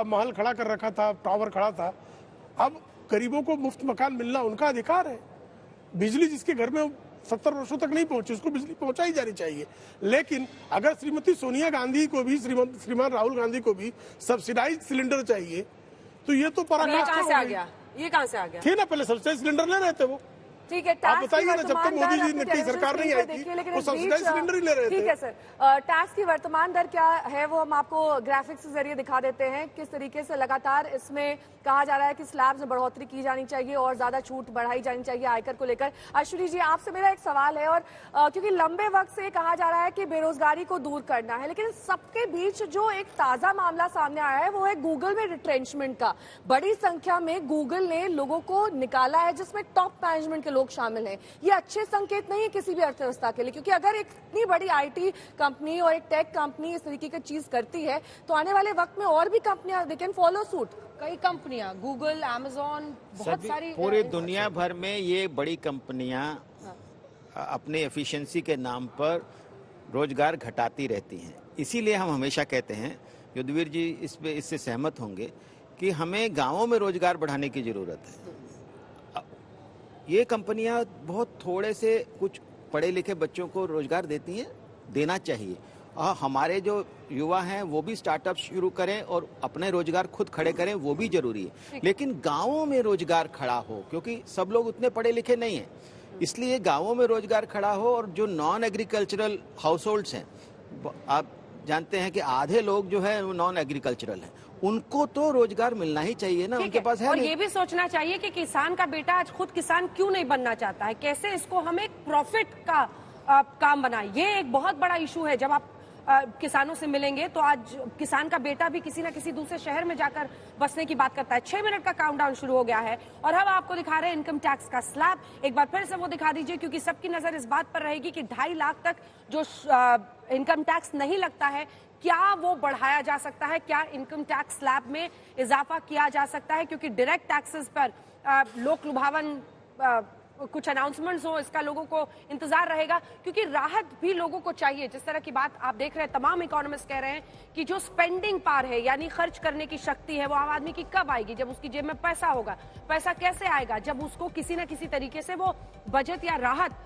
महल खड़ा कर रखा था, टावर खड़ा था। अब गरीबों को मुफ्त मकान मिलना उनका अधिकार है। बिजली जिसके घर में 70 वर्षों तक नहीं पहुंची, उसको बिजली पहुंचाई जानी चाहिए। लेकिन अगर श्रीमती सोनिया गांधी को भी, श्रीमान राहुल गांधी को भी सब्सिडाइज सिलेंडर चाहिए, तो ये तो पराकाष्ठा कहां से आ गया? ये कहां से आ गया? थे ना पहले सब्सिडाइज सिलेंडर ले रहे थे वो। ठीक है, आप बताइए ना, जब तक मोदी जी की सरकार नहीं आई थी वो सब्सिडाइज सिलेंडर ही ले रहे थे। ठीक है सर, टैक्स की वर्तमान दर क्या है वो हम आपको ग्राफिक्स के जरिए दिखा देते हैं, किस तरीके से लगातार इसमें कहा जा रहा है कि स्लैब्स में बढ़ोतरी की जानी चाहिए और ज्यादा छूट बढ़ाई जानी चाहिए आयकर को लेकर। अश्विनी जी, आपसे मेरा एक सवाल है, और क्योंकि लंबे वक्त से कहा जा रहा है कि बेरोजगारी को दूर करना है, लेकिन सबके बीच जो एक ताजा मामला सामने आया है वो है गूगल में रिट्रेंचमेंट का। बड़ी संख्या में गूगल ने लोगों को निकाला है, जिसमें टॉप मैनेजमेंट के लोग शामिल हैं। ये अच्छे संकेत नहीं है किसी भी अर्थव्यवस्था के लिए, क्योंकि अगर एक इतनी बड़ी आईटी कंपनी और एक टेक कंपनी इस तरीके की चीज करती है तो आने वाले वक्त में और भी कंपनियां दे कैन फॉलो सूट। कई कंपनियां, गूगल, अमेज़न, बहुत सारी पूरी दुनिया भर में ये बड़ी कंपनियां अपने एफिशिएंसी के नाम पर रोजगार घटाती रहती हैं। इसीलिए हम हमेशा कहते हैं, युद्धवीर जी इससे सहमत होंगे, कि हमें गांवों में रोजगार बढ़ाने की जरूरत है। ये कंपनियां बहुत थोड़े से कुछ पढ़े लिखे बच्चों को रोजगार देती हैं, देना चाहिए। और हमारे जो युवा हैं वो भी स्टार्टअप शुरू करें और अपने रोजगार खुद खड़े करें, वो भी जरूरी है। लेकिन गांवों में रोजगार खड़ा हो, क्योंकि सब लोग उतने पढ़े लिखे नहीं हैं, इसलिए गांवों में रोजगार खड़ा हो। और जो नॉन एग्रीकल्चरल हाउस होल्ड्स हैं, आप जानते हैं कि आधे लोग जो है वो नॉन एग्रीकल्चरल हैं, उनको तो रोजगार मिलना ही चाहिए ना, उनके पास है। और ये भी सोचना चाहिए कि किसान का बेटा आज खुद किसान क्यों नहीं बनना चाहता है, कैसे इसको हम एक प्रॉफिट का काम बनाए। ये एक बहुत बड़ा इशू है। जब आप किसानों से मिलेंगे तो आज किसान का बेटा भी किसी ना किसी दूसरे शहर में जाकर बसने की बात करता है। 6 मिनट का काउंटडाउन शुरू हो गया है और हम आपको दिखा रहे हैं इनकम टैक्स का स्लैब। एक बार फिर से वो दिखा दीजिए, क्योंकि सबकी नजर इस बात पर रहेगी कि 2.5 लाख तक जो इनकम टैक्स नहीं लगता है, क्या वो बढ़ाया जा सकता है, क्या इनकम टैक्स स्लैब में इजाफा किया जा सकता है, क्योंकि डायरेक्ट टैक्सेस पर लोक लुभावन कुछ अनाउंसमेंट्स हो, इसका लोगों को इंतजार रहेगा, क्योंकि राहत भी लोगों को चाहिए। जिस तरह की बात आप देख रहे हैं, तमाम इकोनॉमिस्ट कह रहे हैं कि जो स्पेंडिंग पावर है, यानी खर्च करने की शक्ति है, वो आम आदमी की कब आएगी? जब उसकी जेब में पैसा होगा। पैसा कैसे आएगा? जब उसको किसी न किसी तरीके से वो बचत या राहत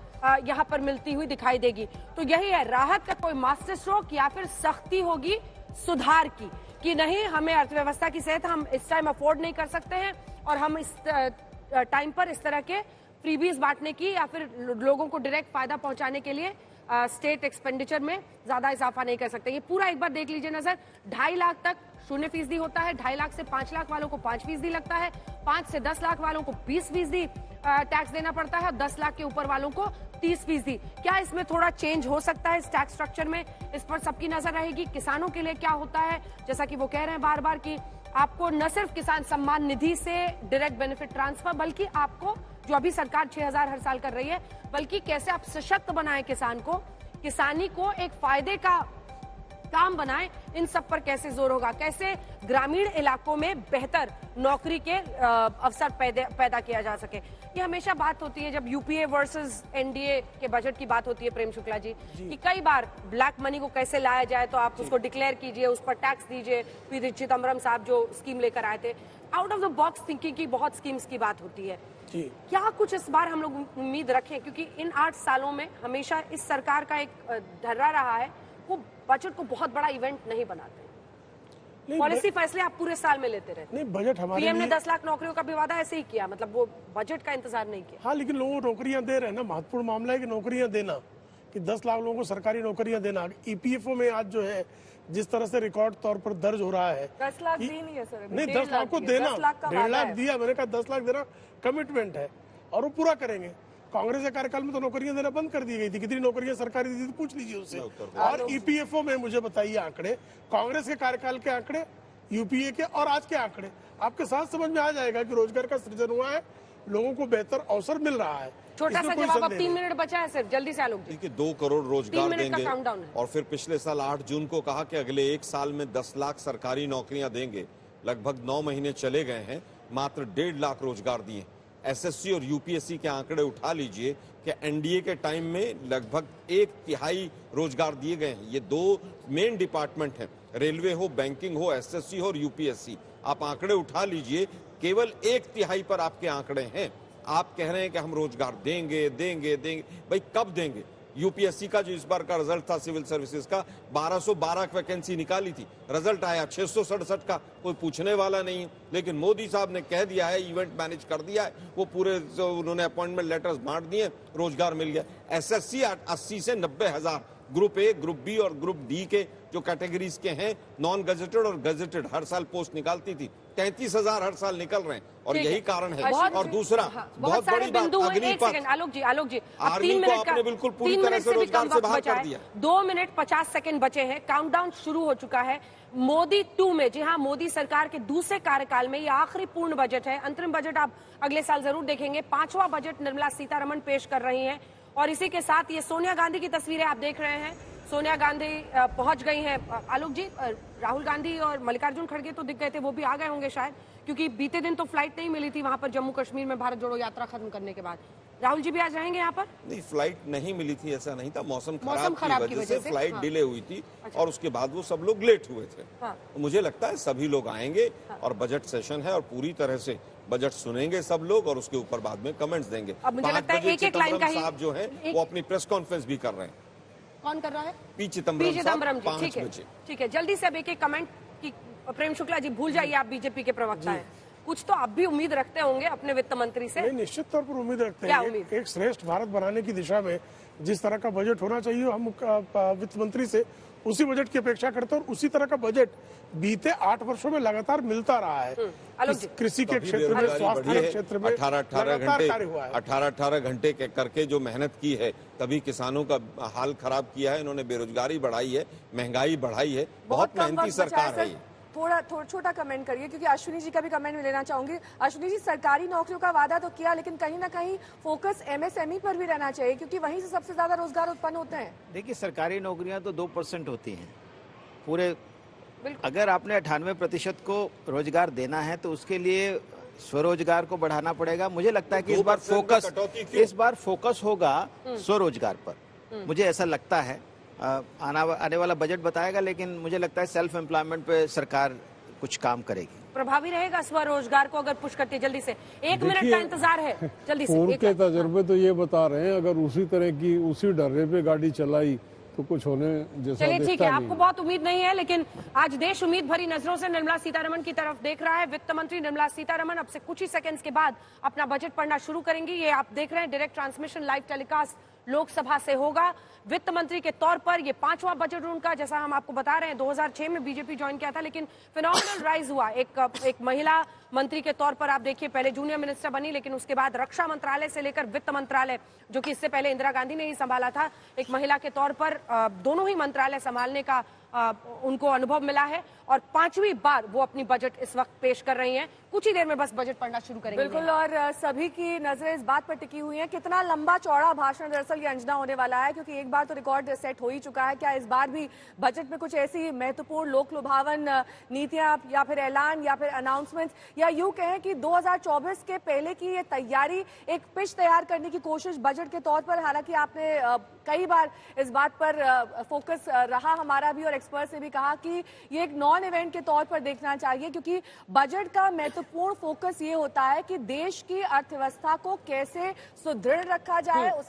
यहाँ पर मिलती हुई दिखाई देगी। तो यही है, राहत का कोई मास्टर स्ट्रोक या फिर सख्ती होगी सुधार की, कि नहीं हमें अर्थव्यवस्था की सेहत हम इस टाइम अफोर्ड नहीं कर सकते हैं और हम इस टाइम पर इस तरह के फ्रीबीज बांटने की या फिर लोगों को डायरेक्ट फायदा पहुंचाने के लिए स्टेट एक्सपेंडिचर में ज्यादा इजाफा नहीं कर सकते। ये पूरा एक बार देख लीजिए नजर। 2.5 लाख तक 0% होता है, 2.5 लाख से 5 लाख वालों को 5% लगता है, 5 से 10 लाख वालों को 20% टैक्स देना पड़ता है और 10 लाख के ऊपर वालों को 30%। क्या इसमें थोड़ा चेंज हो सकता है इस टैक्स स्ट्रक्चर में? इस पर सबकी नजर रहेगी। किसानों के लिए क्या होता है, जैसा कि वो कह रहे हैं बार बार कि आपको न सिर्फ किसान सम्मान निधि से डायरेक्ट बेनिफिट ट्रांसफर, बल्कि आपको जो अभी सरकार 6,000 हर साल कर रही है, बल्कि कैसे आप सशक्त बनाएं किसान को, किसानी को एक फायदे का काम बनाएं, इन सब पर कैसे जोर होगा, कैसे ग्रामीण इलाकों में बेहतर नौकरी के अवसर पैदा किया जा सके। ये हमेशा बात होती है जब यूपीए वर्सेस एनडीए के बजट की बात होती है, प्रेम शुक्ला जी, कि कई बार ब्लैक मनी को कैसे लाया जाए, तो आप उसको डिक्लेयर कीजिए, उस पर टैक्स दीजिए। पी चिदम्बरम साहब जो स्कीम लेकर आए थे, out of the box thinking की बहुत स्कीम्स की बात होती है। क्या कुछ इस बार हम लोग उम्मीद रखें, क्योंकि इन 8 सालों में हमेशा इस सरकार का एक धर्रा रहा है, वो बजट को बहुत बड़ा इवेंट नहीं बनाते। पॉलिसी फैसले आप पूरे साल में लेते रहे। नहीं, बजट हमारे पीएम ने लिए 10 लाख नौकरियों का भी वादा ऐसे ही किया, मतलब वो बजट का इंतजार नहीं किया। हाँ, लेकिन लोगों को नौकरियां दे रहे हैं ना। महत्वपूर्ण मामला है कि नौकरियां देना, कि 10 लाख लोगों को सरकारी नौकरियां देना। ईपीएफओ में आज जो है जिस तरह से रिकॉर्ड तौर पर दर्ज हो रहा है, 10 लाख दी नहीं है सर, नहीं 10 लाख को देना, 1.5 लाख दिया, मैंने कहा 10 लाख देना कमिटमेंट है और वो पूरा करेंगे। कांग्रेस के कार्यकाल में तो नौकरियां देना बंद कर दी गई थी। कितनी नौकरियां सरकारी दी थी पूछ लीजिए उससे। और ईपीएफओ में मुझे बताइए आंकड़े, कांग्रेस के कार्यकाल के आंकड़े, यूपीए के और आज के आंकड़े, आपके साथ समझ में आ जाएगा कि रोजगार का सृजन हुआ है, लोगों को बेहतर अवसर मिल रहा है। छोटा सा जवाब, अब 3 मिनट बचा है सिर्फ, जल्दी से आलोक जी। देखिए 2 करोड़ रोजगार देंगे काउंटडाउन है। और फिर पिछले साल 8 जून को कहा कि अगले 1 साल में 10 लाख सरकारी नौकरियां देंगे। लगभग 9 महीने चले गए हैं, मात्र 1.5 लाख रोजगार दिए। एसएससी और यूपीएससी के आंकड़े उठा लीजिए कि एनडीए के टाइम में लगभग 1/3 रोजगार दिए गए हैं। ये 2 मेन डिपार्टमेंट हैं, रेलवे हो, बैंकिंग हो, एसएससी हो और यूपीएससी। आप आंकड़े उठा लीजिए, केवल 1/3 पर आपके आंकड़े हैं। आप कह रहे हैं कि हम रोजगार देंगे देंगे देंगे, भाई कब देंगे? यूपीएससी का जो इस बार का रिजल्ट था सिविल सर्विसेज का, 1212 वैकेंसी निकाली थी, रिजल्ट आया 667 का, कोई पूछने वाला नहीं है। लेकिन मोदी साहब ने कह दिया है, इवेंट मैनेज कर दिया है, वो पूरे उन्होंने अपॉइंटमेंट लेटर्स बांट दिए, रोजगार मिल गया। एसएससी 80 से 90 हजार, ग्रुप ए, ग्रुप बी और ग्रुप डी के जो कैटेगरीज के हैं, नॉन गजेटेड और गजेटेड हर साल पोस्ट निकालती थी, 33,000 हर साल निकल रहे हैं और यही कारण है। और दूसरा बहुत बड़ी बात, अग्निपथ, आलोक जी अब 3 मिनट का, बिल्कुल पूरी तरह से रोजगार से बाहर कर दिया। 2 मिनट 50 सेकंड बचे हैं, काउंटडाउन शुरू हो चुका है। मोदी 2 में, जी हाँ, मोदी सरकार के दूसरे कार्यकाल में ये आखिरी पूर्ण बजट है। अंतरिम बजट आप अगले साल जरूर देखेंगे। 5वां बजट निर्मला सीतारमण पेश कर रही हैं और इसी के साथ ये सोनिया गांधी की तस्वीरें आप देख रहे हैं। सोनिया गांधी पहुंच गई हैं। आलोक जी, राहुल गांधी और मल्लिकार्जुन खड़गे तो दिख गए थे, वो भी आ गए होंगे शायद, क्योंकि बीते दिन तो फ्लाइट नहीं मिली थी वहां पर जम्मू कश्मीर में भारत जोड़ो यात्रा खत्म करने के बाद। राहुल जी भी आज रहेंगे यहाँ पर? नहीं, फ्लाइट नहीं मिली थी ऐसा नहीं था, मौसम खराब की वजह से फ्लाइट डिले हुई थी और उसके बाद वो सब लोग लेट हुए थे। तो मुझे लगता है सभी लोग आएंगे और बजट सेशन है और पूरी तरह से बजट सुनेंगे सब लोग और उसके ऊपर बाद में कमेंट्स देंगे। 5 बजे चिदम्बरम साहब जो है वो अपनी प्रेस कॉन्फ्रेंस भी कर रहे हैं। कौन कर रहा है? पी चिदम्बरम जी। 5 बजे। ठीक है, जल्दी से अब एक कमेंट की। प्रेम शुक्ला जी, भूल जाइए आप बीजेपी के प्रवक्ता हैं, कुछ तो आप भी उम्मीद रखते होंगे अपने वित्त मंत्री से। नहीं, निश्चित तौर पर उम्मीद रखते हैं। एक श्रेष्ठ भारत बनाने की दिशा में जिस तरह का बजट होना चाहिए, हम वित्त मंत्री से उसी बजट की अपेक्षा करते हैं और उसी तरह का बजट बीते 8 वर्षों में लगातार मिलता रहा है। कृषि के क्षेत्र में, स्वास्थ्य के क्षेत्र में 18 घंटे करके जो मेहनत की है, तभी किसानों का हाल खराब किया है। इन्होंने बेरोजगारी बढ़ाई है, महंगाई बढ़ाई है, बहुत मेहनती सरकार है। थोड़ा छोटा कमेंट करिए, क्योंकि अश्विनी जी का भी कमेंट में लेना चाहूंगी। अश्विनी जी, सरकारी नौकरियों का वादा तो किया, लेकिन कहीं ना कहीं फोकस एमएसएमई पर भी रहना चाहिए, क्योंकि वहीं से सबसे ज्यादा रोजगार उत्पन्न होते हैं। देखिए, सरकारी नौकरियां तो 2% होती हैं पूरे। अगर आपने 98% को रोजगार देना है तो उसके लिए स्वरोजगार को बढ़ाना पड़ेगा। मुझे लगता है कि इस बार फोकस होगा स्वरोजगार पर, मुझे ऐसा लगता है। आने वाला बजट बताएगा, लेकिन मुझे लगता है सेल्फ एम्प्लॉयमेंट पे सरकार कुछ काम करेगी। प्रभावी रहेगा स्वरोजगार को अगर पुश करती है। जल्दी से 1 मिनट का इंतजार है, जल्दी से। पूर्व के तजुर्बे तो ये बता रहे हैं, अगर उसी तरह की उसी डर्रे पे गाड़ी चलाई तो कुछ होने जैसा चलिए ठीक है, आपको बहुत उम्मीद नहीं है, लेकिन आज देश उम्मीद भरी नजरों से निर्मला सीतारमण की तरफ देख रहा है। वित्त मंत्री निर्मला सीतारमण अब से कुछ ही सेकंड्स के बाद अपना बजट पढ़ना शुरू करेंगी। ये आप देख रहे हैं, direct transmission live telecast Lok Sabha से होगा। वित्त मंत्री के तौर पर ये 5वां बजट उनका, जैसा हम आपको बता रहे हैं 2006 में बीजेपी ज्वाइन किया था, लेकिन फिनोमिनल राइज हुआ। एक महिला मंत्री के तौर पर आप देखिए, पहले जूनियर मिनिस्टर बनी, लेकिन उसके बाद रक्षा मंत्रालय से लेकर वित्त मंत्रालय, जो कि इससे पहले इंदिरा गांधी ने ही संभाला था, एक महिला के तौर पर दोनों ही मंत्रालय संभालने का उनको अनुभव मिला है और 5वीं बार वो अपनी बजट इस वक्त पेश कर रही हैं। कुछ ही देर में बस बजट पढ़ना शुरू करेंगे। बिल्कुल, और सभी की नजरें इस बात पर टिकी हुई हैं, कितना लंबा चौड़ा भाषण दरअसल ये अंजना होने वाला है, क्योंकि एक बार तो रिकॉर्ड सेट हो ही चुका है। क्या इस बार भी बजट में कुछ ऐसी महत्वपूर्ण लोक लुभावन नीतियां या फिर ऐलान या फिर अनाउंसमेंट, या यूं कहें कि 2024 के पहले की ये तैयारी, एक पिच तैयार करने की कोशिश बजट के तौर पर। हालांकि आपने कई बार इस बात पर फोकस रहा हमारा भी और एक्सपर्ट ने भी कहा कि ये एक नॉन इवेंट के तौर पर देखना चाहिए, क्योंकि बजट का महत्वपूर्ण फोकस ये होता है कि देश की अर्थव्यवस्था को कैसे सुदृढ़ रखा जाए,